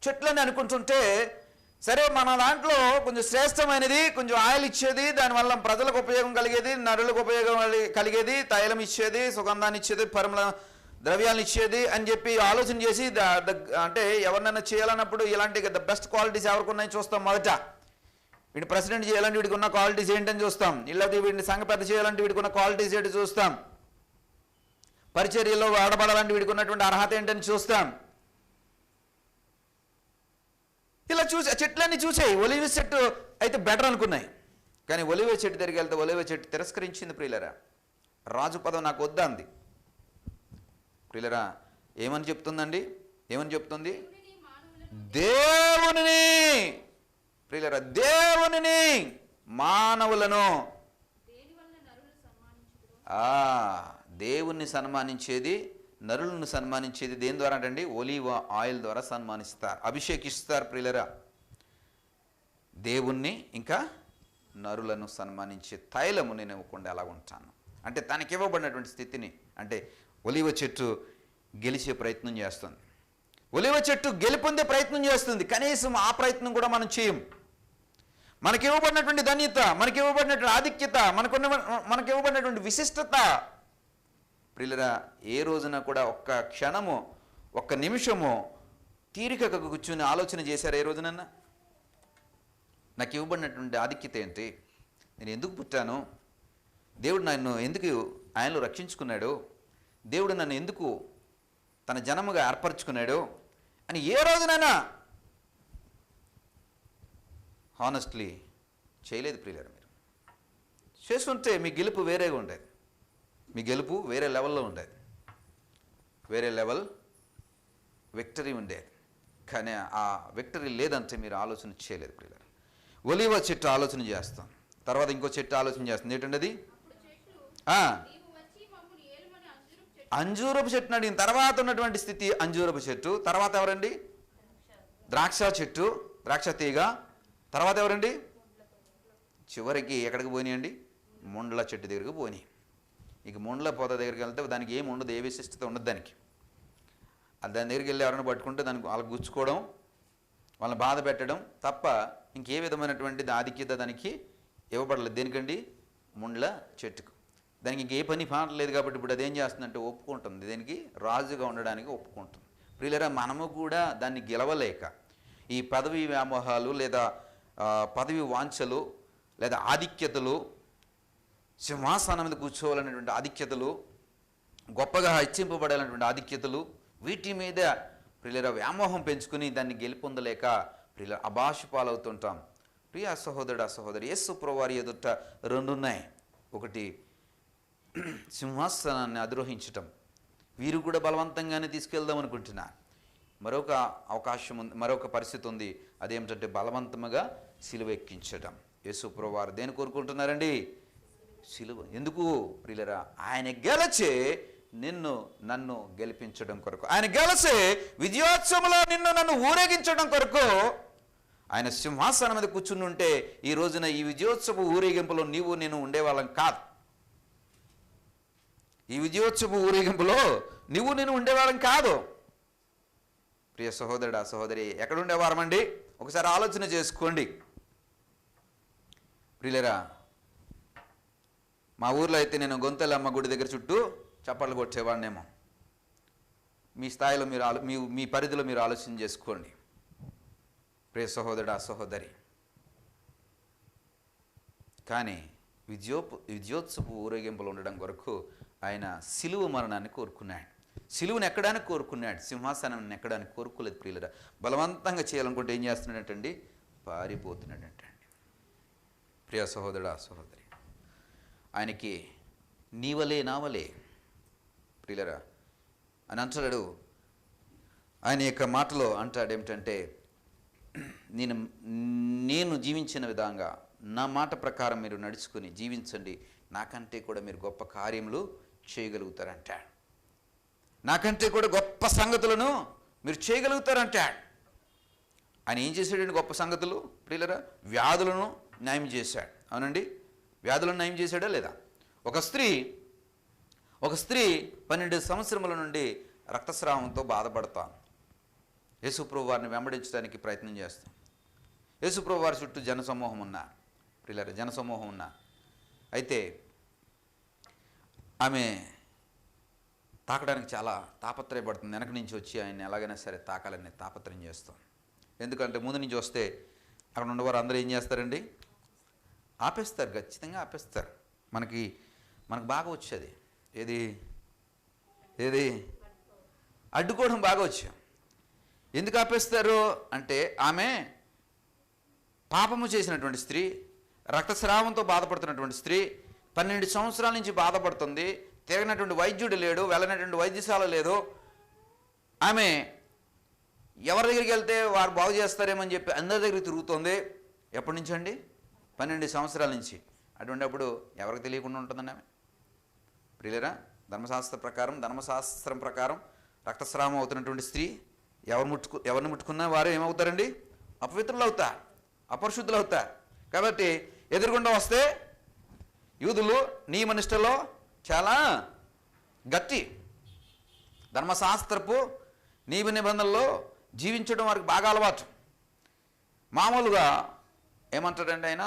చెట్లని అనుకుంటుంటే, సరే మన దాంట్లో కొంచెం శ్రేష్టమైనది, కొంచెం ఆయిల్ ఇచ్చేది, దానివల్ల ప్రజలకు ఉపయోగం కలిగేది, నరులకు ఉపయోగం కలిగేది, తైలం ఇచ్చేది, సుగంధాన్ని ఇచ్చేది, పరిమళ ద్రవ్యాలను ఇచ్చేది అని చెప్పి ఆలోచన చేసి అంటే ఎవరినైనా చేయాలన్నప్పుడు ఇలాంటి ద బెస్ట్ క్వాలిటీస్ ఎవరికి ఉన్నాయో చూస్తాం. మొదట వీడిని ప్రెసిడెంట్ చేయాలంటే వీడికి ఉన్న క్వాలిటీస్ ఏంటని చూస్తాం. ఇలాంటి వీడిని సంఘ పెద్ద చేయాలంటే వీడికి ఉన్న క్వాలిటీస్ ఏంటి చూస్తాం. పరిచర్యలో వాడబడాలంటే వీడికి ఉన్నటువంటి అర్హత ఏంటని చూస్తాం. ఇలా చెట్లన్నీ చూసాయి. ఒలివ చెట్టు అయితే బెటర్ అనుకున్నాయి, కానీ ఒలివ చెట్టు దగ్గరికి వెళ్తే ఒలివ చెట్టు తిరస్కరించింది. ప్రియులరా, రాజు పదవి నాకు వద్దంది. ప్రియులరా, ఏమని చెప్తుందండి? ఏమని చెప్తుంది? దేవునిని, ప్రియులరా, దేవునిని, మానవులను, దేవుణ్ణి సన్మానించేది, నరులను సన్మానించేది దేని ద్వారా అంటండి? ఒలీవ ఆయిల్ ద్వారా సన్మానిస్తారు, అభిషేకిస్తారు. ప్రియులరా, దేవుణ్ణి ఇంకా నరులను సన్మానించే తైలము నేను ఇవ్వకుండా ఎలా ఉంటాను అంటే, తనకి ఇవ్వబడినటువంటి స్థితిని, అంటే ఒలీవ చెట్టు గెలిచే ప్రయత్నం చేస్తుంది, ఒలీవ చెట్టు గెలుపొందే ప్రయత్నం చేస్తుంది. కనీసం ఆ ప్రయత్నం కూడా మనం చేయం. మనకి ఇవ్వబడినటువంటి ధన్యత, మనకి ఇవ్వబడినటువంటి ఆధిక్యత, మనకి ఇవ్వబడినటువంటి విశిష్టత, ప్రియులరా, ఏ రోజున కూడా ఒక్క క్షణము, ఒక్క నిమిషము తీరికగా కూర్చుని ఆలోచన చేశారు? ఏ రోజునన్నా నాకు ఇవ్వబడినటువంటి ఆధిక్యత ఏంటి? నేను ఎందుకు పుట్టాను? దేవుడు నన్ను ఎందుకు ఆయనలో రక్షించుకున్నాడు? దేవుడు నన్ను ఎందుకు తన జనముగా ఏర్పరచుకున్నాడు అని ఏ రోజునైనా హానెస్ట్లీ చేయలేదు. ప్రియులరా, మీరు చేస్తుంటే మీ గెలుపు వేరేగా ఉండేది, మీ గెలుపు వేరే లెవెల్లో ఉండేది, వేరే లెవెల్ విక్టరీ ఉండేది. కానీ ఆ విక్టరీ లేదంటే మీరు ఆలోచన చేయలేదు. ప్రియులరా, ఒలీవ చెట్టు ఆలోచన చేస్తాం, తర్వాత ఇంకో చెట్టు ఆలోచన చేస్తుంది. ఏంటండి అది? అంజూరపు చెట్టును అడిగిన తర్వాత ఉన్నటువంటి స్థితి అంజూరపు చెట్టు. తర్వాత ఎవరండి? ద్రాక్ష చెట్టు, ద్రాక్ష తీగ. తర్వాత ఎవరండి? చివరికి ఎక్కడికి పోయినాయండి? ముండ్ల చెట్టు దగ్గరికి పోయినాయి. ఇక ముండ్ల పొద దగ్గరికి వెళ్తే దానికి ఏమి ఉండదు, ఏ విశిష్టత ఉండదు దానికి. దాని దగ్గరికి వెళ్ళి ఎవరైనా పట్టుకుంటే దానికి వాళ్ళకి గుచ్చుకోవడం, వాళ్ళని బాధ పెట్టడం తప్ప ఇంకే విధమైనటువంటి ఆధిక్యత దానికి ఇవ్వబడలేదు. దేనికండి? ముండ్ల చెట్టుకు. దానికి ఇంకే పని పాటలేదు కాబట్టి ఇప్పుడు అదేం చేస్తుందంటే ఒప్పుకుంటుంది, దేనికి? రాజుగా ఉండడానికి ఒప్పుకుంటుంది. ప్రియులరా, మనము కూడా దాన్ని గెలవలేక ఈ పదవి వ్యామోహాలు లేదా పదవి వాంఛలు లేదా ఆధిక్యతలు, సింహాసనం మీద కూర్చోవాలనేటువంటి ఆధిక్యతలు, గొప్పగా హెచ్చింపబడాలనేటువంటి ఆధిక్యతలు, వీటి మీద ప్రియులరా వ్యామోహం పెంచుకుని దాన్ని గెలుపొందలేక ప్రియుల అభాష పాలవుతుంటాం. ప్రియ సహోదరుడు, సహోదరి, యేసు ప్రభువారి ఎదుట రెండు ఉన్నాయి. ఒకటి సింహాసనాన్ని అధిరోహించటం, వీరు కూడా బలవంతంగానే తీసుకెళ్దాం అనుకుంటున్నారు. మరొక అవకాశం ఉంది, మరొక పరిస్థితి ఉంది. అదేమిటంటే బలవంతముగా సిలువ ఎక్కించటం. యేసుప్రభువు వారు దేని కోరుకుంటున్నారండి? సిలువ. ఎందుకు ప్రియులరా? ఆయన గెలచే నన్ను గెలిపించడం కొరకు, ఆయన గెలచే విజయోత్సవంలో నన్ను ఊరేగించడం కొరకు ఆయన సింహాసనం మీద కూర్చుని ఉంటే ఈ రోజున ఈ విజయోత్సవ ఊరేగింపులో నేను ఉండేవాళ్ళం కాదు. ఈ విజయోత్సవ ఊరేగింపులో నేను ఉండేవాళ్ళం కాదు. ప్రియ సహోదరుడా, సహోదరి, ఎక్కడ ఉండేవారమండి? ఒకసారి ఆలోచన చేసుకోండి ప్రియులరా. మా ఊర్లో అయితే నేను గొంతెలమ్మ గుడి దగ్గర చుట్టూ చప్పట్లు కొట్టేవాడినేమో. మీ స్థాయిలో మీ పరిధిలో మీరు ఆలోచన చేసుకోండి ప్రియ సహోదరుడా, సహోదరి. కానీ విజయోత్సవ ఊరేగింపులు ఉండడం కొరకు ఆయన సిలువ మరణాన్ని కోరుకున్నాడు. సిలువను ఎక్కడానికి కోరుకున్నాడు, సింహాసనాన్ని ఎక్కడానికి కోరుకోలేదు ప్రియులరా. బలవంతంగా చేయాలనుకుంటే ఏం చేస్తున్నాడంటండి? పారిపోతున్నాడంటండి. ప్రియ సహోదరుడా, సహోదరి, ఆయనకి నీవలే నావలే ప్రియులరా అని అంటాడు. ఆయన యొక్క మాటలో అంటాడు ఏమిటంటే, నేను జీవించిన విధంగా నా మాట ప్రకారం మీరు నడుచుకుని జీవించండి, నాకంటే కూడా మీరు గొప్ప కార్యములు చేయగలుగుతారంటాడు. నాకంటే కూడా గొప్ప సంగతులను మీరు చేయగలుగుతారంటాడు. ఆయన ఏం చేశాడండి? గొప్ప సంగతులు ప్రియులరా. వ్యాధులను నయం చేశాడు. అవునండి, వ్యాధులను నయం చేశాడా లేదా? ఒక స్త్రీ 12 సంవత్సరముల నుండి రక్తస్రావంతో బాధపడతాం. యేసుప్రభు వారిని వెంబడించడానికి ప్రయత్నం చేస్తాం. యేసుప్రభు వారి చుట్టూ జనసమూహం ఉన్నా ప్రియులారా, జనసమూహం ఉన్నా అయితే ఆమె తాకడానికి చాలా తాపత్రయపడుతుంది. వెనక నుంచి వచ్చి ఆయన ఎలాగైనా సరే తాకాలని తాపత్రయం చేస్తాం. ఎందుకంటే ముందు నుంచి వస్తే అక్కడ ఉండేవారు అందరూ ఏం చేస్తారండి? ఆపేస్తారు, ఖచ్చితంగా ఆపేస్తారు. మనకు బాగా వచ్చేది ఏది అడ్డుకోవడం బాగా వచ్చాం. ఎందుకు ఆపేస్తారు అంటే ఆమె పాపము చేసినటువంటి స్త్రీ, రక్తస్రావంతో బాధపడుతున్నటువంటి స్త్రీ, 12 సంవత్సరాల నుంచి బాధపడుతుంది. తిరగనటువంటి వైద్యుడు లేడు, వెళ్ళనటువంటి వైద్యశాల లేదు. ఆమె ఎవరి దగ్గరికి వెళ్తే వారు బాగు చేస్తారేమని చెప్పి అందరి దగ్గరికి తిరుగుతుంది. ఎప్పటి నుంచి అండి? 12 సంవత్సరాల నుంచి. అటువంటిప్పుడు ఎవరికి తెలియకుండా ఉంటుందండి ఆమె? ప్రియులరా, ధర్మశాస్త్రం ప్రకారం రక్తస్రావం అవుతున్నటువంటి స్త్రీ ఎవరిని ముట్టుకున్నా వారు ఏమవుతారండి? అపవిత్రులు అవుతారు, అపరిశుద్ధులు అవుతారు. కాబట్టి ఎదురుగుండా వస్తే యూదులు నియమనిష్టలో చాలా గట్టి, ధర్మశాస్త్రపు నియమ నిబంధనల్లో జీవించడం వారికి బాగా అలవాటు. మామూలుగా ఏమంటాడంటే ఆయన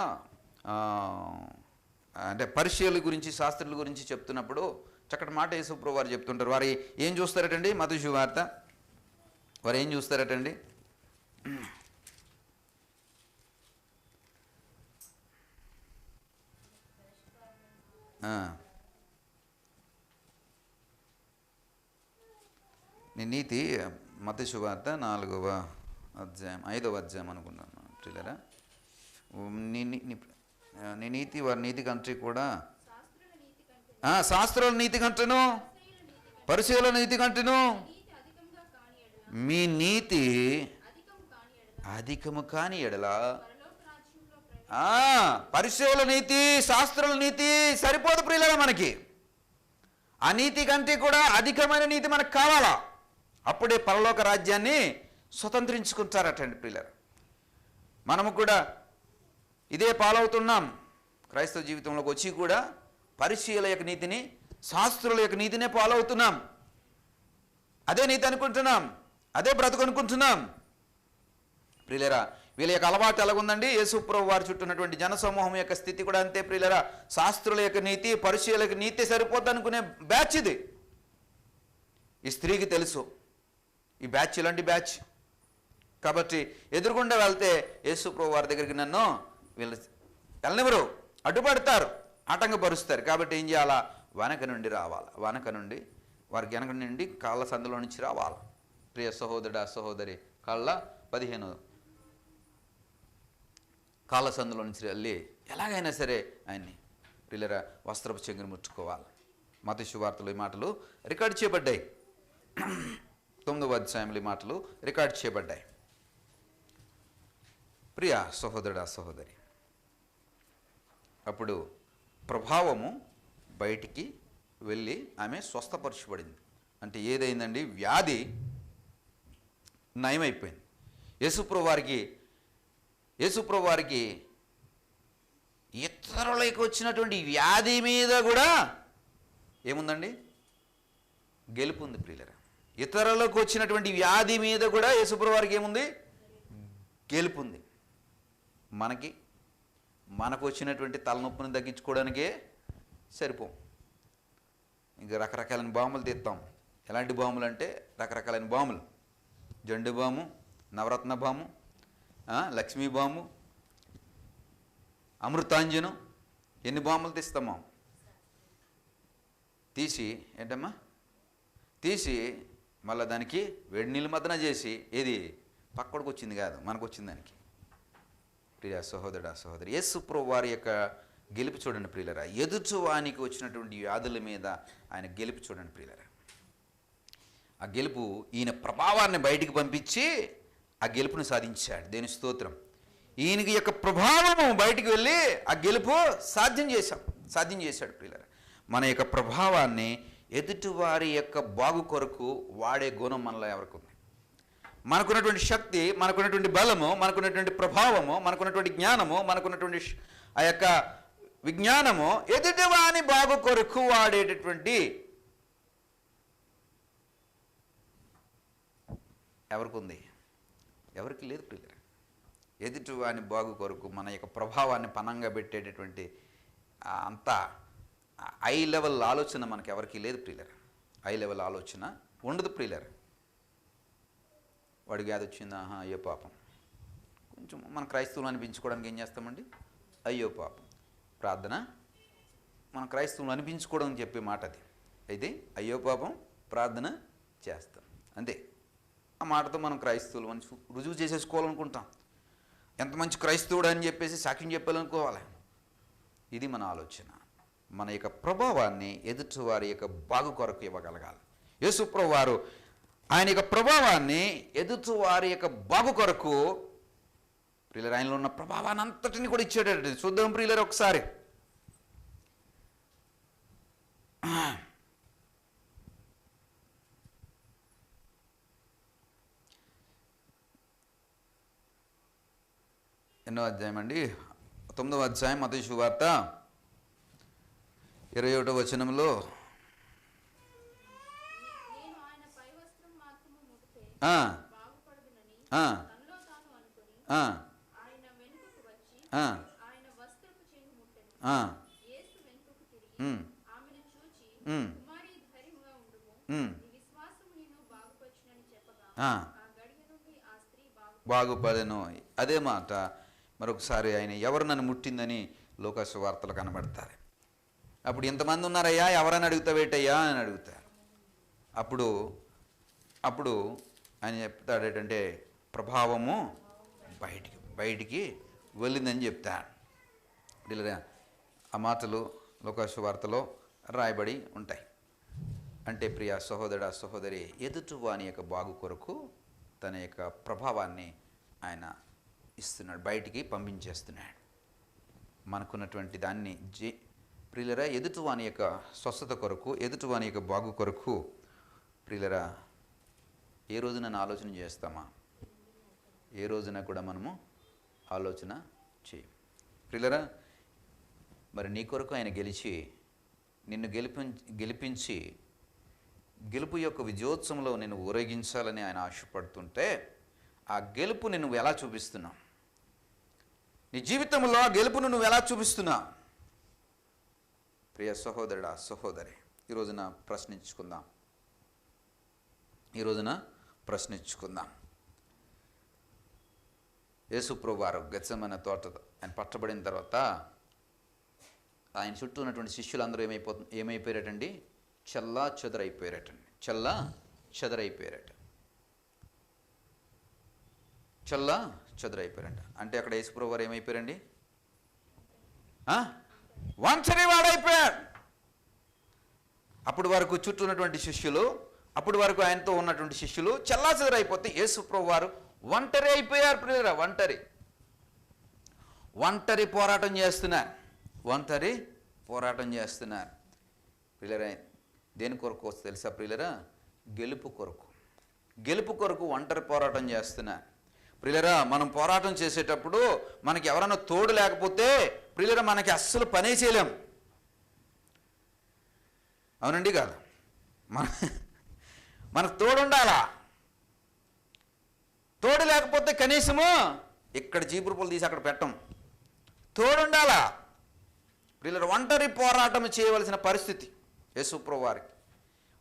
అంటే పరిచయాల గురించి, శాస్త్రుల గురించి చెప్తున్నప్పుడు చక్కటి మాట యేసుప్రభువు వారు చెప్తుంటారు. వారు ఏం చూస్తారటండి? మత్తయి సువార్త వారు ఏం చూస్తారటండి? నీ నీతి మత్తయి సువార్త 4వ అధ్యాయం 5వ అధ్యాయం అనుకున్నాను ప్రియులారా. నీ నీతి వారి నీతి కంటే కూడా, శాస్త్రుల నీతి కంటేను పరిచయుల నీతి కంటేను మీ నీతి అధికము కాని ఎడల, పరిచయుల నీతి శాస్త్రుల నీతి సరిపోదు ప్రియులారా. మనకి ఆ నీతి కంటే కూడా అధికమైన నీతి మనకు కావాలా? అప్పుడే పరలోక రాజ్యాన్ని స్వతంత్రించుకుంటారటండి ప్రియులారా. మనము కూడా ఇదే పాలవుతున్నాం. క్రైస్తవ జీవితంలోకి వచ్చి కూడా పరిచయుల యొక్క నీతిని, శాస్త్రుల యొక్క నీతినే పాలవుతున్నాం. అదే నీతి అనుకుంటున్నాం, అదే బ్రతుకు అనుకుంటున్నాం ప్రియులారా. వీళ్ళ యొక్క అలవాటు ఎలాగుందండి? యేసుప్రభువు వారి చుట్టూ ఉన్నటువంటి జనసమూహం యొక్క స్థితి కూడా అంతే ప్రియులారా. శాస్త్రుల యొక్క నీతి, పరిచయుల యొక్క నీతి సరిపోద్ది అనుకునే బ్యాచ్ ఇది. ఈ స్త్రీకి తెలుసు ఈ బ్యాచ్ ఇలాంటి బ్యాచ్. కాబట్టి ఎదురుగుండా వెళ్తే యేసుప్రభువు వారి దగ్గరికి నన్ను వీళ్ళు వెళ్ళనివ్వరు, అడ్డుపడతారు, ఆటంకపరుస్తారు. కాబట్టి ఏం చేయాలా? వెనక నుండి రావాలి. వెనక నుండి వారికి వెనక నుండి కాళ్ళ సందులో నుంచి రావాలి. ప్రియ సహోదరుడా, సహోదరి, కాళ్ళ 15 కాళ్ళ సందులో నుంచి వెళ్ళి ఎలాగైనా సరే ఆయన్ని ప్రియులరా వస్త్రపు చెంగును ముట్టుకోవాలి. మత్తయి సువార్తలో ఈ మాటలు రికార్డు చేయబడ్డాయి. 9వ అధ్యాయంలో ఈ మాటలు రికార్డు చేయబడ్డాయి. ప్రియ సహోదరుడా, సహోదరి, అప్పుడు ప్రభావము బయటికి వెళ్ళి ఆమె స్వస్థపరచబడింది. అంటే ఏదైందండి? వ్యాధి నయమైపోయింది. యేసుప్రభు వారికి ఇతరులకు వచ్చినటువంటి వ్యాధి మీద కూడా ఏముందండి? గెలుపు ఉంది ప్రియులరా. ఇతరులకు వచ్చినటువంటి వ్యాధి మీద కూడా యేసుప్రభు వారికి ఏముంది? గెలుపు ఉంది. మనకు వచ్చినటువంటి తలనొప్పిని తగ్గించుకోవడానికే సరిపోం. ఇంకా రకరకాలైన బాములు తీస్తాం. ఎలాంటి బాములు అంటే రకరకాలైన బాములు, జండు బాము, నవరత్న బాము, లక్ష్మీ బాము, అమృతాంజనం, ఎన్ని బాములు తీస్తామో తీసి మళ్ళీ దానికి వేడి నీళ్ళు మద్దన చేసి ఏది పక్కడికి వచ్చింది కాదు, మనకు వచ్చింది దానికి. ప్రియ సహోదరుడా సహోదరి, యేసుప్రభు వారి యొక్క గెలుపు చూడండి ప్రియులరా. ఎదుటివానికి వచ్చినటువంటి వ్యాధుల మీద ఆయన గెలుపు చూడండి ప్రియులరా. ఆ గెలుపు ఈయన ప్రభావాన్ని బయటికి పంపించి ఆ గెలుపుని సాధించాడు. దేని స్తోత్రం. ఈయనకి యొక్క ప్రభావము బయటికి వెళ్ళి ఆ గెలుపు సాధ్యం చేశాడు ప్రియులరా. మన యొక్క ప్రభావాన్ని ఎదుటివారి యొక్క బాగు కొరకు వాడే గుణం మనలో ఎవరికి ఉంది? మనకున్నటువంటి శక్తి, మనకున్నటువంటి బలము, మనకున్నటువంటి ప్రభావము, మనకున్నటువంటి జ్ఞానము, మనకున్నటువంటి ఆ యొక్క విజ్ఞానము ఎదుటివాని బాగు కొరకు వాడేటటువంటి ఎవరికి ఉంది? ఎవరికి లేదు ప్రియులరా. ఎదుటివాని బాగు కొరకు మన యొక్క ప్రభావాన్ని పనంగా పెట్టేటటువంటి అంత హై లెవెల్ ఆలోచన మనకు ఎవరికి లేదు ప్రియులరా. హై లెవెల్ ఆలోచన ఉండదు ప్రియులరా. వాడికి వ్యాధి వచ్చిందా, అయ్యో పాపం. కొంచెం మన క్రైస్తవులు అనిపించుకోవడానికి ఏం చేస్తామండి? అయ్యో పాపం. ప్రార్థన మన క్రైస్తవులు అనిపించుకోవడం చెప్పే మాట అది. అయితే అయ్యో పాపం ప్రార్థన చేస్తాం అంతే. ఆ మాటతో మనం క్రైస్తవులు మంచి రుజువు చేసేసుకోవాలనుకుంటాం. ఎంత మంచి క్రైస్తవుడు అని చెప్పేసి సాక్ష్యం చెప్పాలనుకోవాలి. ఇది మన ఆలోచన. మన యొక్క ప్రభావాన్ని ఎదుటివారి యొక్క బాగు కొరకు ఇవ్వగలగాలి. యేసుప్రభు వారు ఆయన యొక్క ప్రభావాన్ని ఎదుటివారి యొక్క బాగు కొరకు ప్రియులరు ఆయనలో ఉన్న ప్రభావాన్ని అంతటిని కూడా ఇచ్చేటట్టు చూద్దాం ప్రియులరు ఒకసారి. ఎన్నో అధ్యాయం అండి? 9వ అధ్యాయం మత్తయి సువార్త 21వ వచనంలో బాగుపడెను. అదే మాట మరొకసారి ఆయన ఎవరు నన్ను ముట్టిందని లోకాసు వార్తలు కనబడతారు. అప్పుడు ఎంతమంది ఉన్నారయ్యా, ఎవరని అడుగుతావేటయ్యా అని అడుగుతారు. అప్పుడు ఆయన చెప్తాడేటంటే ప్రభావము బయటికి వెళ్ళిందని చెప్తాడు. ఆ మాటలు లోకాసు వార్తలో రాయబడి ఉంటాయి. అంటే ప్రియ సహోదరుడా సహోదరి, ఎదుటివాని యొక్క బాగు కొరకు తన యొక్క ప్రభావాన్ని ఆయన ఇస్తున్నాడు, బయటికి పంపించేస్తున్నాడు. మనకున్నటువంటి దాన్ని ప్రియులరా ఎదుటివాని యొక్క స్వస్థత కొరకు, ఎదుటివాని యొక్క బాగు కొరకు ప్రియులరా ఏ రోజున ఆలోచన చేస్తామా? ఏ రోజున కూడా మనము ఆలోచన చేయం ప్రియులరా. మరి నీ కొరకు ఆయన నిన్ను గెలిపించి గెలుపు యొక్క విజయోత్సవంలో నేను ఊరేగించాలని ఆయన ఆశపడుతుంటే ఆ గెలుపుని నువ్వు ఎలా చూపిస్తున్నావు? నీ జీవితంలో ఆ గెలుపును నువ్వు ఎలా చూపిస్తున్నావు? ప్రియ సహోదరుడా సహోదరి, ఈ రోజున ప్రశ్నించుకుందాం. యేసుప్రభు వారు గెత్సెమనే తోట ఆయన పట్టబడిన తర్వాత ఆయన చుట్టూ ఉన్నటువంటి శిష్యులందరూ ఏమైపోయారటండి? చల్లా చెదరైపోయారట. అంటే అక్కడ యేసుప్రభు వారు ఏమైపోయారండి? ఒంటరి వాడైపోయాడు. అప్పుడు వరకు చుట్టూ ఉన్నటువంటి శిష్యులు, అప్పుడు వరకు ఆయనతో ఉన్నటువంటి శిష్యులు చల్లా చెదరైపోతే యేసుప్రభు వారు ఒంటరి అయిపోయారు. ప్రియురా ఒంటరి పోరాటం చేస్తున్నారు. ఒంటరి పోరాటం చేస్తున్నారు. ప్రియులరా, దేని కొరకు తెలుసా ప్రియులరా? గెలుపు కొరకు. గెలుపు కొరకు ఒంటరి పోరాటం చేస్తున్నారు. ప్రియులరా, మనం పోరాటం చేసేటప్పుడు మనకి ఎవరైనా తోడు లేకపోతే ప్రియులరా మనకి అస్సలు పనే చేయలేం. అవునండి కాదు? మనకు తోడు ఉండాలా. తోడు లేకపోతే కనీసము ఇక్కడ చీపురు పుల్ల తీసి అక్కడ పెట్టం. తోడు ఉండాలా. ప్రియులరా, ఒంటరి పోరాటం చేయవలసిన పరిస్థితి యేసుప్రభు వారికి.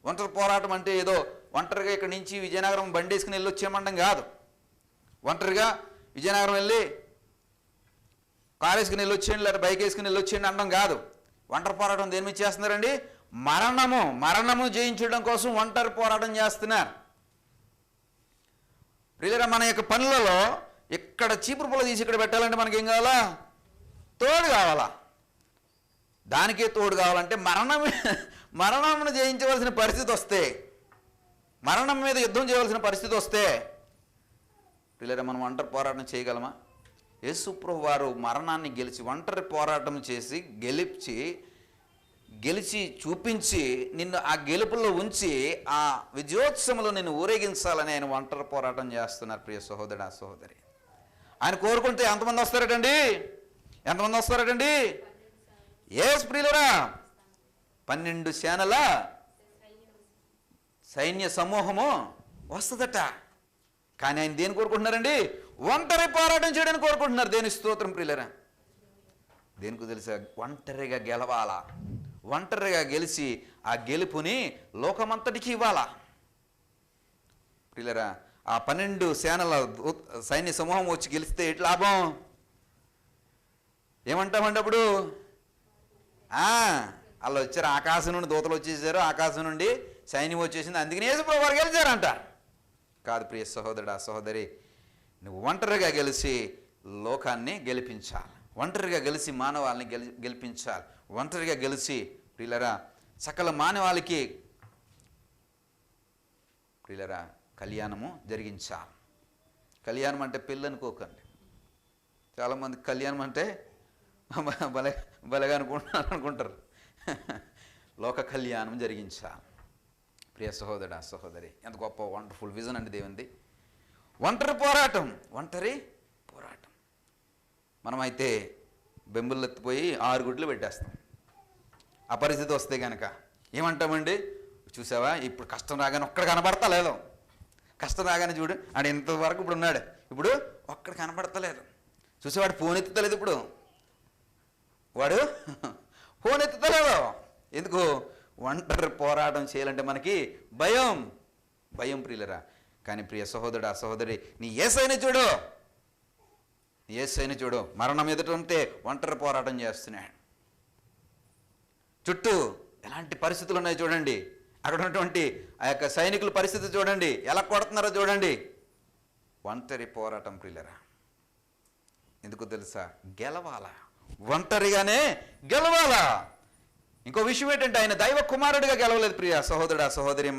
ఒంటరి పోరాటం అంటే ఏదో ఒంటరిగా ఇక్కడి నుంచి విజయనగరం బండి వేసుకుని వెళ్ళి వచ్చేయమండం కాదు. ఒంటరిగా విజయనగరం వెళ్ళి కారు వేసుకుని వెళ్ళి వచ్చేయండి, లేదా బైక్ వేసుకుని వెళ్ళి వచ్చేయండి అనడం కాదు. ఒంటరి పోరాటం దేని మీద చేస్తున్నారండి? మరణము జయించడం కోసం ఒంటరి పోరాటం చేస్తున్నారు. ప్రియులరా, మన యొక్క పనులలో ఇక్కడ చీపురు పుల్ల తీసి ఇక్కడ పెట్టాలంటే మనకి ఏం కావాలా? తోడు కావాలా. దానికే తోడు కావాలంటే మరణమును జయించవలసిన పరిస్థితి వస్తే, మరణం మీద యుద్ధం చేయవలసిన పరిస్థితి వస్తే ప్రియులరా మనం ఒంటరి పోరాటం చేయగలమా? యేసుప్రభు వారు మరణాన్ని గెలిచి ఒంటరి పోరాటం చేసి గెలిచి చూపించి నిన్ను ఆ గెలుపులో ఉంచి ఆ విజయోత్సవంలో నిన్ను ఊరేగించాలని ఆయన ఒంటరి పోరాటం చేస్తున్నారు. ప్రియ సహోదరుడా, సహోదరి, ఆయన కోరుకుంటే ఎంతమంది వస్తారటండి? ఎంతమంది వస్తారటండి? ప్రియులరా, 12 సేనల సైన్య సమూహము వస్తుందట. కానీ ఆయన దేని కోరుకుంటున్నారండి? ఒంటరి పోరాటం చేయడానికి కోరుకుంటున్నారు. దేని స్తోత్రం ప్రియులరా. దేనికి తెలుసా? ఒంటరిగా గెలవాలా. ఒంటరిగా గెలిచి ఆ గెలుపుని లోకమంతటికి ఇవ్వాలా. ప్రియులరా, ఆ 12 సేనల సైన్య సమూహం వచ్చి గెలిస్తే ఎట్లా లాభం? ఏమంటామండి అప్పుడు? వాళ్ళు వచ్చారు, ఆకాశం నుండి దూతలు వచ్చేసారు, ఆకాశం నుండి సైన్యం వచ్చేసింది, అందుకని యేసుప్రభు వారు గెలిచారంట. కాదు ప్రియ సహోదరుడా, సహోదరి, నువ్వు ఒంటరిగా గెలిచి లోకాన్ని గెలిపించాలి. ఒంటరిగా గెలిచి మానవాళిని గెలిపించాలి. ఒంటరిగా గెలిచి ప్రియులరా సకల మానవాళికి ప్రియులరా కళ్యాణము జరిగించాలి. కళ్యాణం అంటే పెళ్ళి అనుకోకండి. చాలామంది కళ్యాణం అంటే భలేగా అనుకుంటారు. లోక కళ్యాణం జరిగించాలి. ప్రియ సహోదరుడా, సహోదరి, ఎంత గొప్ప వండర్ఫుల్ విజన్ అండి దేవునిది. ఒంటరి పోరాటం. మనమైతే బెంబులెత్తిపోయి 6 గుడ్లు పెట్టేస్తాం. ఆ పరిస్థితి వస్తే కనుక ఏమంటామండి? చూసావా, ఇప్పుడు కష్టం రాగానే ఒక్కడ కనబడతలేదు. కష్టం రాగానే చూడు, ఆడు ఇంతవరకు ఇప్పుడు ఉన్నాడు, ఇప్పుడు ఒక్కడ కనబడతలేదు. చూసేవాడు ఫోన్ ఎత్తుతలేదు. ఇప్పుడు వాడు ఫోన్ ఎత్తుతలేదు. ఎందుకు? ఒంటరి పోరాటం చేయాలంటే మనకి భయం ప్రియులరా. కానీ ప్రియ సహోదరుడా, సహోదరి, నీ యేసయ్యని చూడు. మరణం ఎదుట ఉంటే ఒంటరి పోరాటం చేస్తున్నాడు. చుట్టూ ఎలాంటి పరిస్థితులు ఉన్నాయో చూడండి. అక్కడ ఉన్నటువంటి ఆ యొక్క సైనికుల పరిస్థితి చూడండి, ఎలా కొడుతున్నారో చూడండి. ఒంటరి పోరాటం ప్రియులరా. ఎందుకు తెలుసా? గెలవాలా. ఒంటరిగానే గెలవాలా. ఇంకో విషయం ఏంటంటే ఆయన దైవ కుమారుడిగా గెలవలేదు ప్రియ సహోదరుడా, సహోదరి,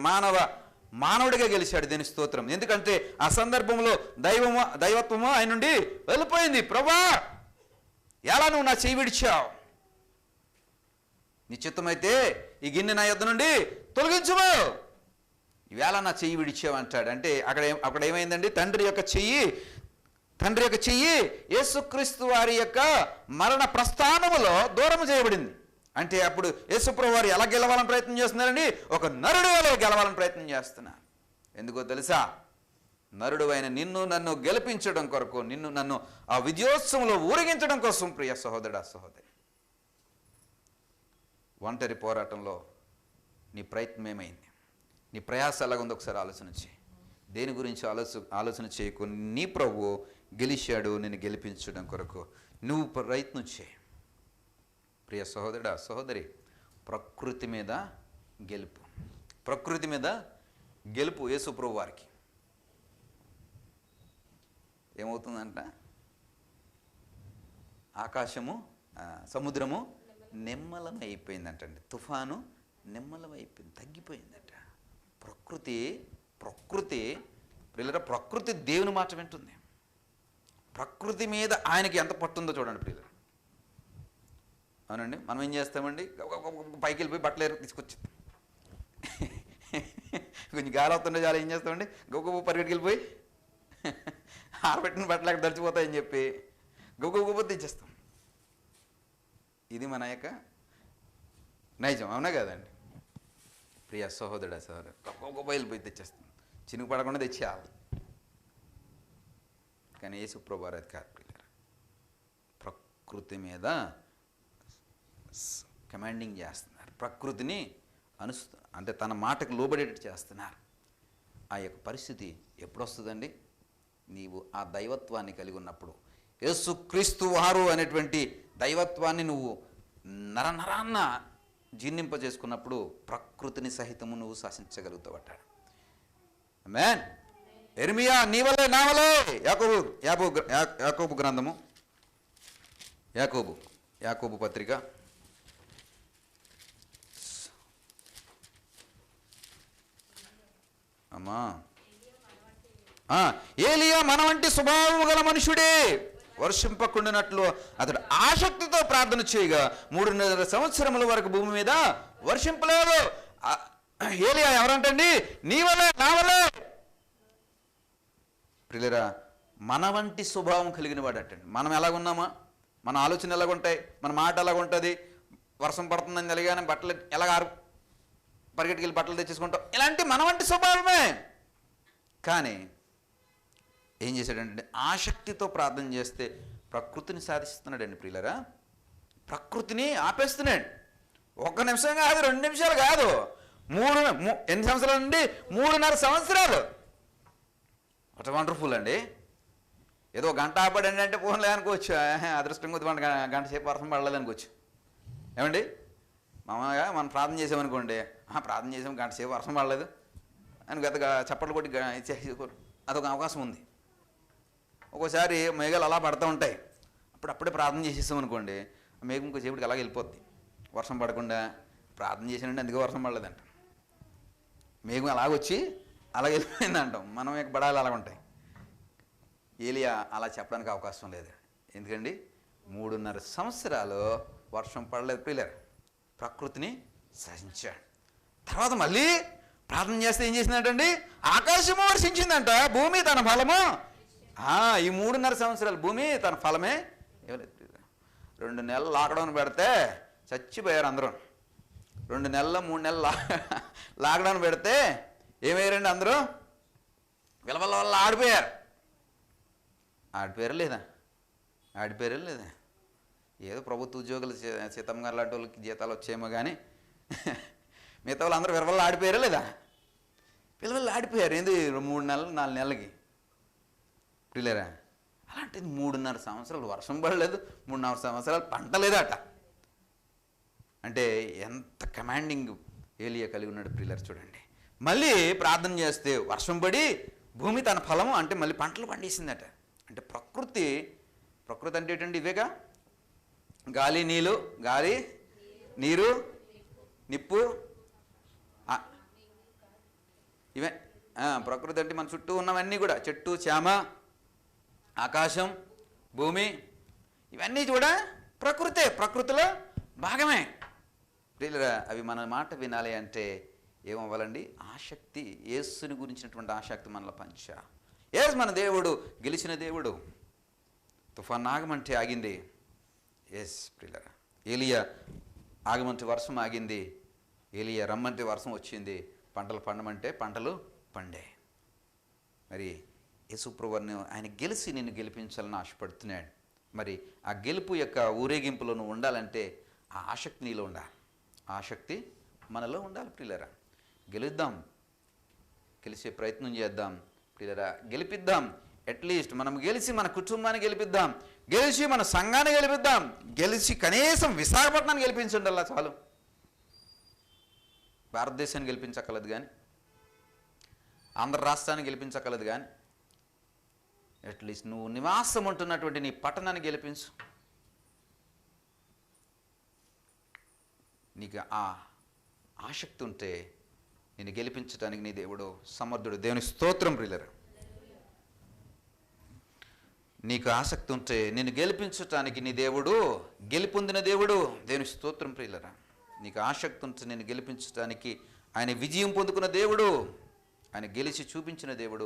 మానవుడిగా గెలిచాడు. దేని స్తోత్రం. ఎందుకంటే ఆ సందర్భంలో దైవత్వము ఆయన నుండి వెళ్ళిపోయింది. ప్రభా, ఎలా నువ్వు నా చెయ్యి విడిచావు? నీ చిత్తమైతే ఈ గిన్నె నా యొద్ద నుండి తొలగించుము. ఈవేళ నా చెయ్యి విడిచావు అంటాడు. అంటే అక్కడ ఏమైందండి? తండ్రి యొక్క చెయ్యి యేసుక్రీస్తు వారి యొక్క మరణ ప్రస్థానములో దూరం చేయబడింది. అంటే అప్పుడు యేసుప్రభు వారు ఎలా గెలవాలని ప్రయత్నం చేస్తున్నారండి? ఒక నరుడు వలె గెలవాలని ప్రయత్నం చేస్తున్నారు. ఎందుకో తెలుసా? నరుడు అయిన నిన్ను నన్ను గెలిపించడం కొరకు, నిన్ను నన్ను ఆ విజయోత్సవంలో ఊరేగించడం కోసం. ప్రియ సహోదరుడా, సహోదరి, ఒంటరి పోరాటంలో నీ ప్రయత్నం ఏమైంది? నీ ప్రయాస ఎలాగుందో ఒకసారి ఆలోచన చేయి. దేని గురించి ఆలోచన చేయకు. నీ ప్రభువు గెలిచాడు నిన్ను గెలిపించడం కొరకు. నువ్వు ప్రయత్నం చేయి. ప్రియ సహోదరుడా, సహోదరి, ప్రకృతి మీద గెలుపు యేసుప్రభు వారికి. ఏమవుతుందంట? ఆకాశము సముద్రము నిమ్మలమైపోయిందంటండి. తుఫాను నిమ్మలమైపోయింది, తగ్గిపోయిందట. ప్రకృతి ప్రియులరా, ప్రకృతి దేవుని మాట వింటుంది. ప్రకృతి మీద ఆయనకి ఎంత పట్టుందో చూడండి ప్రియులరా. అవునండి. మనం ఏం చేస్తామండి, పైకి వెళ్ళిపోయి బట్టలు తీసుకొచ్చి కొంచెం గాలి వస్తుండే చాలా ఏం చేస్తామండి, గొప్ప పరిగెట్టుకు వెళ్ళిపోయి ఆరబెట్టిన బట్టలు అక్కడ తడిచిపోతాయని చెప్పి గొప్ప తెచ్చేస్తాం. ఇది మన యొక్క నైజం, అవునా కదండి? ప్రియ సహోదరుడా సహోదరు, గొప్ప వెళ్ళిపోయి తెచ్చేస్తాం, చినుకు పడకుండా తెచ్చేయాలి. కానీ యేసు ప్రభువారు అది కాదు ప్రియులారా. ప్రకృతి మీద కమాండింగ్ చేస్తున్నారు, ప్రకృతిని అంటే తన మాటకు లోబడేటట్టు చేస్తున్నారు. ఆ యొక్క పరిస్థితి ఎప్పుడు వస్తుందండి? నీవు ఆ దైవత్వాన్ని కలిగి ఉన్నప్పుడు, యేసుక్రీస్తు వారు అనేటువంటి దైవత్వాన్ని నువ్వు నరనరాన్న జీర్ణింపజేసుకున్నప్పుడు ప్రకృతిని సహితము నువ్వు శాసించగలుగుతావట. ఆమేన్. యెర్మీయా నీవలే నావలే, యాకోబు గ్రంథము, యాకోబు పత్రిక అమ్మా, ఏలియా మన వంటి స్వభావము గల మనుషుడే, వర్షింపకుండానట్లు అతడు ఆసక్తితో ప్రార్థన చేయగా 3.5 సంవత్సరముల వరకు భూమి మీద వర్షింపలేదు. ఏలియా ఎవరంటండి? నీవలే నావలే. ప్రియులారా, మన వంటి స్వభావం కలిగిన వాడటండి. మనం ఎలాగున్నామా, మన ఆలోచన ఎలాగుంటాయి, మన మాట ఎలాగుంటుంది, వర్షం పడుతుందని తెలియగానే బట్టలు ఎలాగారు పరిగెట్టుకెళ్ళి బట్టలు తెచ్చేసుకుంటాం, ఇలాంటి మన వంటి స్వభావమే. కానీ ఏం చేశాడంటే ఆసక్తితో ప్రార్థన చేస్తే ప్రకృతిని సాధిస్తున్నాడండి ప్రియులారా. ప్రకృతిని ఆపేస్తున్నాడు. 1 నిమిషం కాదు, 2 నిమిషాలు కాదు, ఎన్ని సంవత్సరాలు అండి? 3.5 సంవత్సరాలు. వాట్ వండర్ఫుల్ అండి. ఏదో గంట ఆపడండి అంటే పోన్లే అనుకోవచ్చు, అదృష్టం కొద్ది గంట సేపు వర్షం పడలేదు అనుకోవచ్చు. ఏమండి, మామూలుగా మనం ప్రార్థన చేసామనుకోండి, ప్రార్థన చేసాం గంట సేపు వర్షం పడలేదు అని గతగా చప్పట్లు కొట్టి అదొక అవకాశం ఉంది. ఒక్కోసారి మేఘాలు అలా పడుతూ ఉంటాయి, అప్పుడే ప్రార్థన చేసేసాం అనుకోండి, మేఘం ఇంకోసేపటికి అలాగే వెళ్ళిపోద్ది, వర్షం పడకుండా. ప్రార్థన చేసానంటే అందుకే వర్షం పడలేదంట, మేఘం అలాగొచ్చి అలాగే వెళ్ళిపోయింది అంటాం. మనం యొక్క బడాలు అలాగ ఉంటాయి. ఏలియా అలా చెప్పడానికి అవకాశం లేదు. ఎందుకండి 3.5 సంవత్సరాలు వర్షం పడలేదు ప్రియులారా. ప్రకృతిని సహించాడు. తర్వాత మళ్ళీ ప్రార్థన చేస్తే ఏం చేసిందంటండి? ఆకాశము వర్షించిందంట, భూమి తన ఫలము. ఈ 3.5 సంవత్సరాలు భూమి తన ఫలమే ఇవ్వలేదు. 2 నెలలు లాక్డౌన్ పెడితే చచ్చిపోయారు అందరూ. 2 నెలలు 3 నెలలు లాక్డౌన్ పెడితే ఏమయ్యారండి? అందరూ విలవల వల్ల ఆడిపోయారు. ఆడిపోయారు లేదా? ఏదో ప్రభుత్వ ఉద్యోగులు సీతమ్మ గారు లాంటి వాళ్ళకి జీతాలు వచ్చేమో కానీ మిగతా వాళ్ళు అందరూ విలవల్ల ఆడిపోయారా లేదా? పిల్లలు ఆడిపోయారు. ఏంది 3 నెలలు 4 నెలలకి ప్రియులారా. అలాంటిది 3.5 సంవత్సరాలు వర్షం పడలేదు, 3.5 సంవత్సరాలు పంట లేదట. అంటే ఎంత కమాండింగ్ ఏలియా కలిగి ఉన్నాడు ప్రియులారా చూడండి. మళ్ళీ ప్రార్థన చేస్తే వర్షం పడి భూమి తన ఫలము అంటే మళ్ళీ పంటలు పండేసిందట. అంటే ప్రకృతి అంటే ఏంటండి? ఇవేగా, గాలి నీరు నిప్పు, ఇవే ప్రకృతి అంటే మన చుట్టూ ఉన్నవన్నీ కూడా, చెట్టు చేమ, ఆకాశం, భూమి, ఇవన్నీ కూడా ప్రకృతిలో భాగమే ప్రియులారా. అవి మన మాట వినాలి అంటే ఏమవ్వాలండి? ఆసక్తి, యేసుని గురించినటువంటి ఆసక్తి మనలో మన దేవుడు గెలిచిన దేవుడు. తుఫాన్ ఆగమంటే ఆగింది. ప్రియులారా, ఏలియా ఆగమంటే వర్షం ఆగింది, ఏలియా రమ్మంటే వర్షం వచ్చింది, పంటలు పండమంటే పంటలు పండే. మరి యేసుప్రభువుని ఆయన గెలిచి నిన్ను గెలిపించాలని ఆశపడుతున్నాడు. మరి ఆ గెలుపు యొక్క ఊరేగింపులో నువ్వు ఉండాలంటే ఆ ఆసక్తి నీలో ఉండాలి. ఆసక్తి మనలో ఉండాలి ప్రియులారా. గెలుద్దాం, గెలిచే ప్రయత్నం చేద్దాం ప్రియులారా. గెలిపిద్దాం. అట్లీస్ట్ మనం గెలిచి మన కుటుంబాన్ని గెలిపిద్దాం, గెలిచి మన సంఘాన్ని గెలిపిద్దాం, గెలిచి కనీసం విశాఖపట్నాన్ని గెలిపించండి. అలా చాలు. భారతదేశాన్ని గెలిపించక్కర్లేదు కానీ, ఆంధ్ర రాష్ట్రాన్ని గెలిపించక్కర్లేదు కానీ, అట్లీస్ట్ నువ్వు నివాసం ఉంటున్నటువంటి నీ పట్టణాన్ని గెలిపించు. నీకు ఆ ఆసక్తి ఉంటే నేను గెలిపించడానికి నీ దేవుడు సమర్థుడు. దేవుని స్తోత్రం ప్రియులారా. నీకు ఆసక్తి ఉంటే నిన్ను గెలిపించటానికి నీ దేవుడు గెలుపొందిన దేవుడు. దేవుని స్తోత్రం ప్రియులరా. నీకు ఆసక్తి ఉంటే నిన్ను గెలిపించటానికి ఆయన విజయం పొందుకున్న దేవుడు, ఆయన గెలిచి చూపించిన దేవుడు,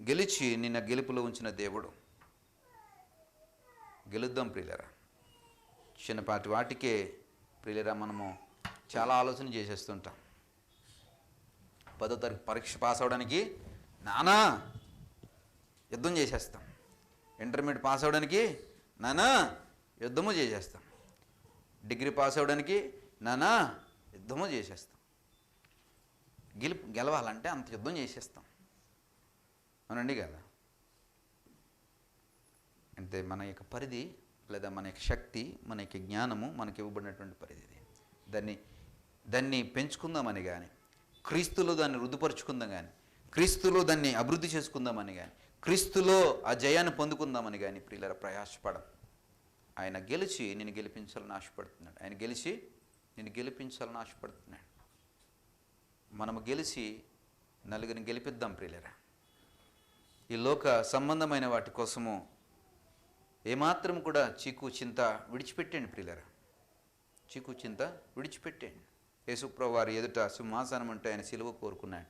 గెలిచి నిన్న గెలుపులో ఉంచిన దేవుడు. గెలుద్దాం ప్రియులరా. చిన్నపాటి వాటికే ప్రియులరా మనము చాలా ఆలోచన చేసేస్తుంటాం. 10వ తరగతి పరీక్ష పాస్ అవడానికి నానా యుద్ధం చేసేస్తాం. ఇంటర్మీడియట్ పాస్ అవడానికి నానా యుద్ధము చేసేస్తాం. డిగ్రీ పాస్ అవడానికి నానా యుద్ధము చేసేస్తాం. గెలవాలంటే అంత యుద్ధం చేసేస్తాం. అవునండి కదా? అంటే మన యొక్క పరిధి లేదా మన యొక్క శక్తి, మన యొక్క జ్ఞానము మనకి ఇవ్వబడినటువంటి పరిధి. దాన్ని పెంచుకుందామని కానీ, క్రీస్తులో దాన్ని రుద్దుపరుచుకుందాం కానీ, క్రీస్తులో దాన్ని అభివృద్ధి చేసుకుందామని కానీ, క్రీస్తులో ఆ జయాన్ని పొందుకుందామని కానీ ప్రియులారా ప్రయాసపడం. ఆయన గెలిచి నిన్ను గెలిపించాలని ఆశపడుతున్నాడు. ఆయన గెలిచి నిన్ను గెలిపించాలని ఆశపడుతున్నాడు. మనము గెలిచి నలుగురిని గెలిపిద్దాం ప్రియులారా. ఈ లోక సంబంధమైన వాటి కోసము ఏమాత్రం కూడా చీకు చింత విడిచిపెట్టండి ప్రియులారా. చీకు చింత విడిచిపెట్టండి. యేసుప్రభువు వారి ఎదుట సింహాసనం అంటే ఆయన సిలువ కోరుకున్నాడు.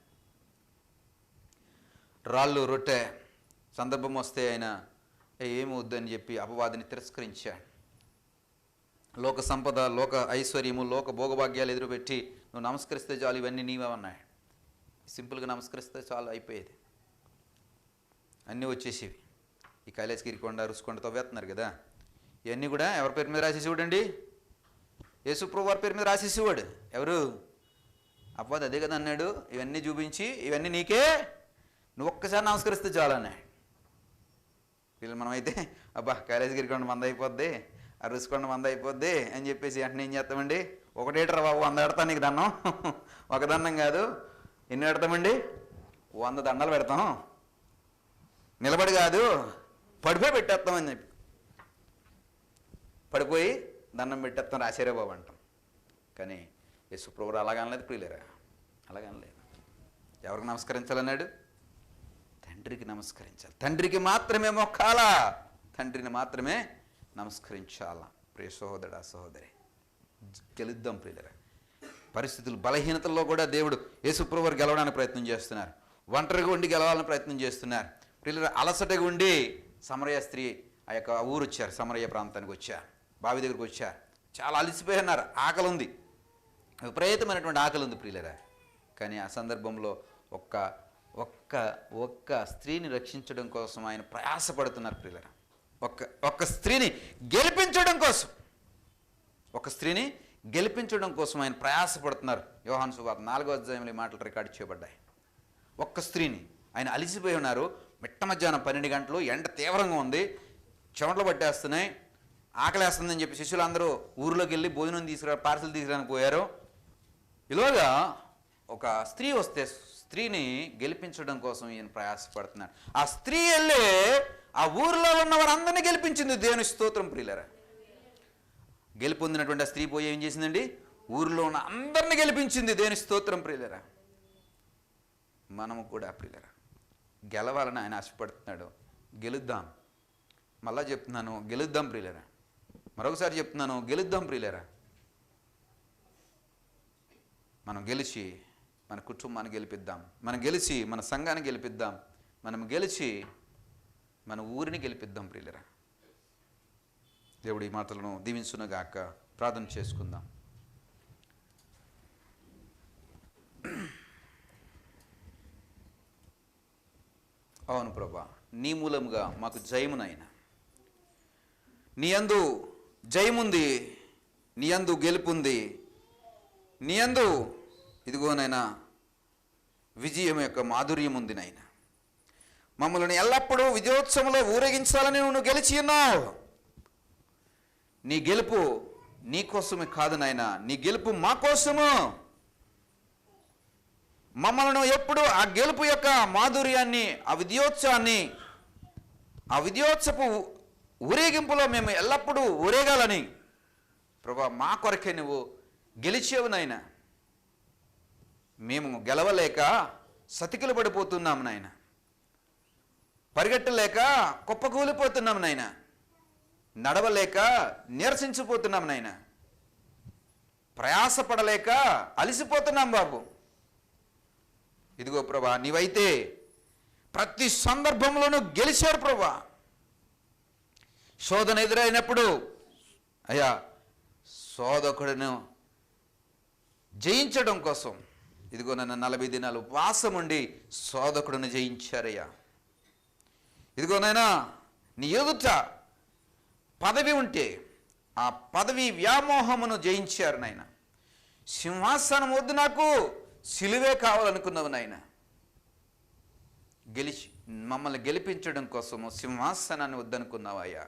రాళ్ళు రొట్టె సందర్భం వస్తే ఆయన ఏమి వద్దని చెప్పి అపవాదిని తిరస్కరించాడు. లోక సంపద, లోక ఐశ్వర్యము, లోక భోగభాగ్యాలు ఎదురుపెట్టి నువ్వు నమస్కరిస్తే చాలు, ఇవన్నీ నీవే అన్నాడు. సింపుల్గా నమస్కరిస్తే చాలు, అయిపోయేది. అన్నీ వచ్చేసేవి. ఈ కైలాసగిరి కొండ, రుషికొండ తవ్వేస్తున్నారు కదా, ఇవన్నీ కూడా ఎవరి పేరు మీద రాసేసేవాడు అండి? యేసుప్రభువు వారి పేరు మీద రాసేసేవాడు. ఎవరు? అపవాది అదే కదా అన్నాడు. ఇవన్నీ చూపించి ఇవన్నీ నీకే, నువ్వు ఒక్కసారి నమస్కరిస్తే చాలు అన్నాడు. వీళ్ళు మనమైతే అబ్బా కైలాసగిరి కొండ 100 అయిపోద్ది, ఆ రుషికొండ 100 అయిపోద్ది అని చెప్పేసి వెంటనే ఏం చేస్తామండి? ఒకటేటరా బాబు 100 పెడతాను నీకు దండం. ఒక దండం కాదు, ఎన్ని పెడతామండి? 100 దండాలు పెడతాం. నిలబడి కాదు, పడిపోయి పెట్టేస్తామని చెప్పి పడిపోయి దండం పెట్టేస్తాం, రాశారే బాబు అంటాం. కానీ యేసుప్రభువు అలాగనలేదు ప్రియులేరా, అలాగనలేదు. ఎవరికి నమస్కరించాలన్నాడు? తండ్రికి నమస్కరించాలి. తండ్రికి మాత్రమే మొక్కాలా, తండ్రిని మాత్రమే నమస్కరించాలా. ప్రియ సహోదరుడా, సహోదరి, గెలుద్దాం ప్రియులరా. పరిస్థితులు, బలహీనతల్లో కూడా దేవుడు యేసుప్రభువు వారు గెలవడానికి ప్రయత్నం చేస్తున్నారు. ఒంటరిగా ఉండి గెలవాలని ప్రయత్నం చేస్తున్నారు ప్రియులరా. అలసటగా ఉండి సమరయ స్త్రీ ఆ యొక్క ఊరు వచ్చారు, సమరయ ప్రాంతానికి వచ్చారు, బావి దగ్గరికి వచ్చారు. చాలా అలసిపోయి ఉన్నారు, ఆకలి ఉంది, విపరీతమైనటువంటి ఆకలి ఉంది ప్రియులరా. కానీ ఆ సందర్భంలో ఒక్క స్త్రీని రక్షించడం కోసం ఆయన ప్రయాసపడుతున్నారు ప్రియులరా. ఒక్క స్త్రీని గెలిపించడం కోసం, ఒక స్త్రీని గెలిపించడం కోసం ఆయన ప్రయాసపడుతున్నారు. యోహాను సువార్త 4వ అధ్యాయంలో ఈ మాటలు రికార్డు చేయబడ్డాయి. ఒక్క స్త్రీని, ఆయన అలిసిపోయి ఉన్నారు. మిట్ట మధ్యాహ్నం 12 గంటలు, ఎండ తీవ్రంగా ఉంది, చెమటలు పట్టేస్తున్నాయి, ఆకలేస్తుందని చెప్పి శిష్యులందరూ ఊరిలోకి వెళ్ళి భోజనం పార్సల్ తీసుకురానికి పోయారు. ఇలాగా ఒక స్త్రీ వస్తే స్త్రీని గెలిపించడం కోసం ఈయన ప్రయాసపడుతున్నాడు. ఆ స్త్రీ వెళ్ళి ఆ ఊరిలో ఉన్న వారందరినీ గెలిపించింది. దేవుని స్తోత్రం ప్రియులరా. గెలుపొందినటువంటి ఆ స్త్రీ పోయి ఏం చేసిందండి? ఊరిలో ఉన్న అందరినీ గెలిపించింది. దేవుని స్తోత్రం ప్రియులరా. మనము కూడా ప్రియులరా గెలవాలని ఆయన ఆశపడుతున్నాడు. గెలుద్దాం. మళ్ళా చెప్తున్నాను, గెలుద్దాం ప్రియులరా. మరొకసారి చెప్తున్నాను, గెలుద్దాం ప్రియులరా. మనం గెలిచి మన కుటుంబాన్ని గెలిపిద్దాం, మనం గెలిచి మన సంఘాన్ని గెలిపిద్దాం, మనం గెలిచి మన ఊరిని గెలిపిద్దాం ప్రియులరా. దేవుడు ఈ మాటలను దీవించునుగాక. ప్రార్థన చేసుకుందాం. అవును ప్రభా, నీ మూలముగా మాకు జయమునైనా, నీ యందు జయముంది, నీ యందు గెలుపుంది, నీ యందు ఇదిగోనైనా విజయం యొక్క మాధుర్యం ఉంది నాయన. మమ్మల్ని ఎల్లప్పుడూ విజయోత్సవంలో ఊరేగించాలని నువ్వు గెలిచి ఉన్నావు. నీ గెలుపు నీ కోసమే కాదు నాయన, నీ గెలుపు మా కోసము. మమ్మల్ని ఎప్పుడు ఆ గెలుపు యొక్క మాధుర్యాన్ని, ఆ విజయోత్సవాన్ని, ఆ విజయోత్సపు ఊరేగింపులో మేము ఎల్లప్పుడూ ఊరేగాలని ప్రభా మా కొరకే నువ్వు గెలిచేవు నాయన. మేము గెలవలేక సతికిలు పడిపోతున్నాము నాయన. పరిగెట్టలేక కుప్పకూలిపోతున్నాం నాయన, నడవలేక నీరసించిపోతున్నాం నాయన, ప్రయాసపడలేక అలసిపోతున్నాం బాబు. ఇదిగో ప్రభా, నీవైతే ప్రతి సందర్భంలోనూ గెలిచారు ప్రభా. శోధన ఎదురైనప్పుడు అయ్యా శోధకుడును జయించడం కోసం ఇదిగో నన్ను 40 దినాలు ఉపవాసం ఉండి శోధకుడును జయించారయ్యా. ఇదిగో నాయనా, నీ ఎదుట పదవి ఉంటే ఆ పదవి వ్యామోహమును జయించారు నాయన. సింహాసనం వద్దు, నాకు సిలువే కావాలనుకున్నావు నాయన. మమ్మల్ని గెలిపించడం కోసము సింహాసనాన్ని వద్దనుకున్నావయ్యా,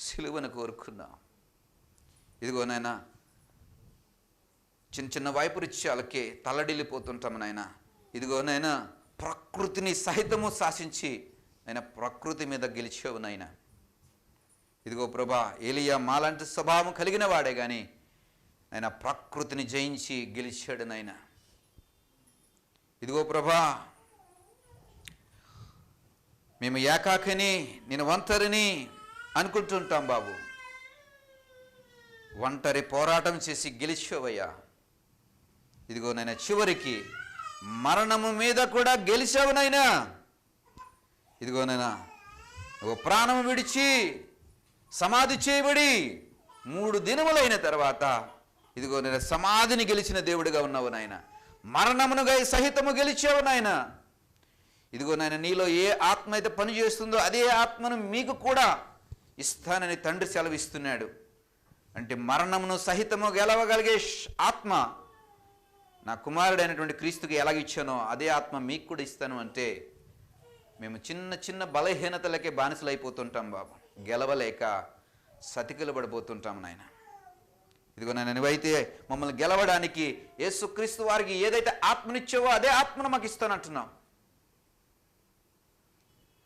సిలువను కోరుకున్నావు. ఇదిగో నాయన, చిన్న చిన్న వైపరీత్యాలకే తల్లడిల్లిపోతుంటాము నాయన. ఇదిగో నాయన, ప్రకృతిని సహితము శాసించి నాయన ప్రకృతి మీద గెలిచావు నాయన. ఇదిగో ప్రభా, ఏలియా మాలాంటి స్వభావం కలిగిన వాడే కానీ ఆయన ప్రకృతిని జయించి గెలిచాడు నాయన. ఇదిగో ప్రభా, మేము ఏకాకిని, నేను ఒంటరిని అనుకుంటుంటాం బాబు. ఒంటరి పోరాటం చేసి గెలిచావయ్యా. ఇదిగో నాయన, చివరికి మరణము మీద కూడా గెలిచావు నాయనా. ఇదిగో నాయన, నువ్వు ప్రాణము విడిచి సమాధి చేయబడి 3 దినములైన తర్వాత ఇదిగో నేను సమాధిని గెలిచిన దేవుడిగా ఉన్నావు నాయన. మరణమునుగా సహితము గెలిచావు నాయన. ఇదిగో నాయన, నీలో ఏ ఆత్మ అయితే పనిచేస్తుందో అదే ఆత్మను మీకు కూడా ఇస్తానని తండ్రి సెలవిస్తున్నాడు. అంటే మరణమును సహితము గెలవగలిగే ఆత్మ నా కుమారుడైనటువంటి క్రీస్తుకి ఎలాగిచ్చానో అదే ఆత్మ మీకు కూడా ఇస్తాను. అంటే మేము చిన్న చిన్న బలహీనతలకే బానిసలు అయిపోతుంటాం బాబు, గెలవలేక సతికిలు పడిపోతుంటాం నాయన. ఇదిగో నాయన, నువ్వైతే మమ్మల్ని గెలవడానికి యేసుక్రీస్తు వారికి ఏదైతే ఆత్మనిచ్చావో అదే ఆత్మను మాకు ఇస్తానంటున్నావు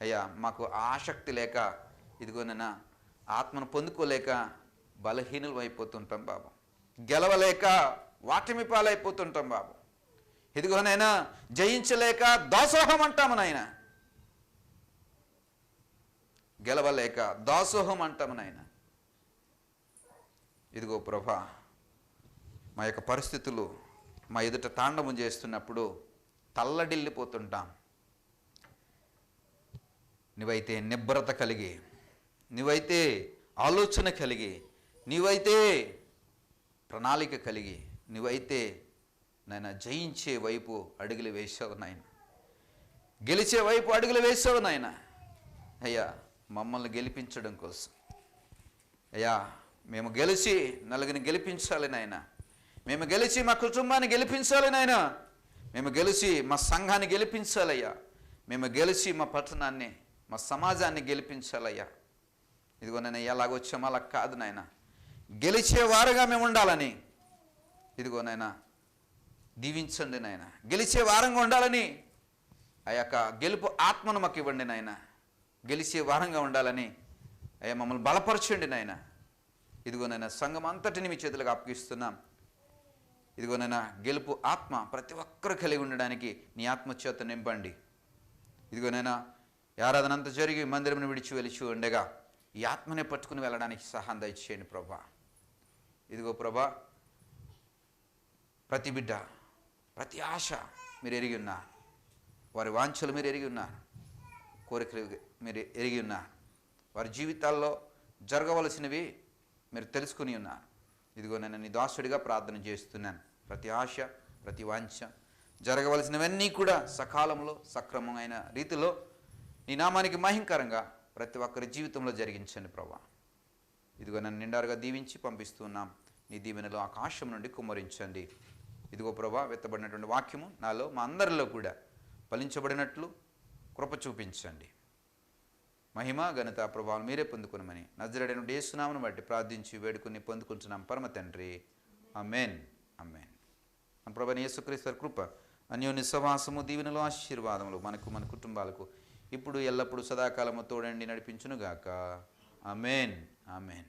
అయ్యా. మాకు ఆసక్తి లేక ఇదిగో నాయన ఆత్మను పొందుకోలేక బలహీనులు అయిపోతుంటాం బాబు, గెలవలేక వాటిమి పాలైపోతుంటాం బాబు. ఇదిగో నాయన, జయించలేక దాసోహం అంటాము నాయన, గెలవలేక దాసోహం అంటాము నాయన. ఇదిగో ప్రభా, మా యొక్క పరిస్థితులు మా ఎదుట తాండవం చేస్తున్నప్పుడు తల్లడిల్లిపోతుంటాం. నువ్వైతే నిబ్బరత కలిగి, నువ్వైతే ఆలోచన కలిగి, నువ్వైతే ప్రణాళిక కలిగి, నువ్వైతే నాయన జయించే వైపు అడుగులు వేసావు నాయన, గెలిచే వైపు అడుగులు వేసావు నాయన. అయ్యా, మమ్మల్ని గెలిపించడం కోసం అయ్యా, మేము గెలిచి నలుగురిని గెలిపించాలి నాయన, మేము గెలిచి మా కుటుంబాన్ని గెలిపించాలి నాయన, మేము గెలిచి మా సంఘాన్ని గెలిపించాలయ్యా, మేము గెలిచి మా పట్టణాన్ని మా సమాజాన్ని గెలిపించాలయ్యా. ఇదిగో నేను ఎలాగొచ్చామో అలా కాదు నాయన, గెలిచేవారుగా మేము ఉండాలని ఇదిగో నాయన దీవించండి నాయన. గెలిచే వారంగా ఉండాలని ఆ యొక్క గెలుపు ఆత్మను మాకు ఇవ్వండి నాయన. గెలిచే వారంగా ఉండాలని అయ్యా మమ్మల్ని బలపరచండి నాయన. ఇదిగోనైనా సంఘం అంతటిని మీ చేతులకు అప్పగిస్తున్నాం. ఇదిగోనైనా గెలుపు ఆత్మ ప్రతి ఒక్కరు కలిగి ఉండడానికి నీ ఆత్మచేత నింపండి. ఇదిగోనైనా ఆరాధన అంతా జరిగి మందిరం విడిచి వెలిచి ఉండగా ఈ ఆత్మనే పట్టుకుని వెళ్ళడానికి సహాయం దయచేయండి ప్రభా. ఇదిగో ప్రభా, ప్రతి బిడ్డ ప్రతి ఆశ మీరు ఎరిగి ఉన్నారు, వారి వాంఛలు మీరు ఎరిగి ఉన్నారు, కోరికలు మీరు ఎరిగి ఉన్నారు, వారి జీవితాల్లో జరగవలసినవి మీరు తెలుసుకుని ఉన్నారు. ఇదిగో నేను నీ దాసుడిగా ప్రార్థన చేస్తున్నాను. ప్రతి ఆశ ప్రతి వాంఛ జరగవలసినవన్నీ కూడా సకాలంలో సక్రమమైన రీతిలో నీ నామానికి మహింకరంగా ప్రతి ఒక్కరి జీవితంలో జరిగించండి ప్రభా. ఇదిగో నన్ను నిండారుగా దీవించి పంపిస్తున్నాం. నీ దీవెనలో ఆకాశం నుండి కుమ్మరించండి. ఇదిగో ప్రభా, వెత్తబడినటువంటి వాక్యము నాలో మా అందరిలో కూడా ఫలించబడినట్లు కృప చూపించండి. మహిమ ఘనత ప్రభావం మీరే పొందుకునమని నజరేయుడైన యేసు నామమును బట్టి ప్రార్థించి వేడుకుని పొందుకుంటున్నాం పరమ తండ్రి. ఆమేన్ ఆమేన్. మన ప్రభువైన యేసుక్రీస్తు కృప, అన్యోన్య సహవాసము, దీవెనలు, ఆశీర్వాదములు మనకు మన కుటుంబాలకు ఇప్పుడు ఎల్లప్పుడూ సదాకాలము తోడండి నడిపించునుగాక. ఆమేన్ ఆమేన్.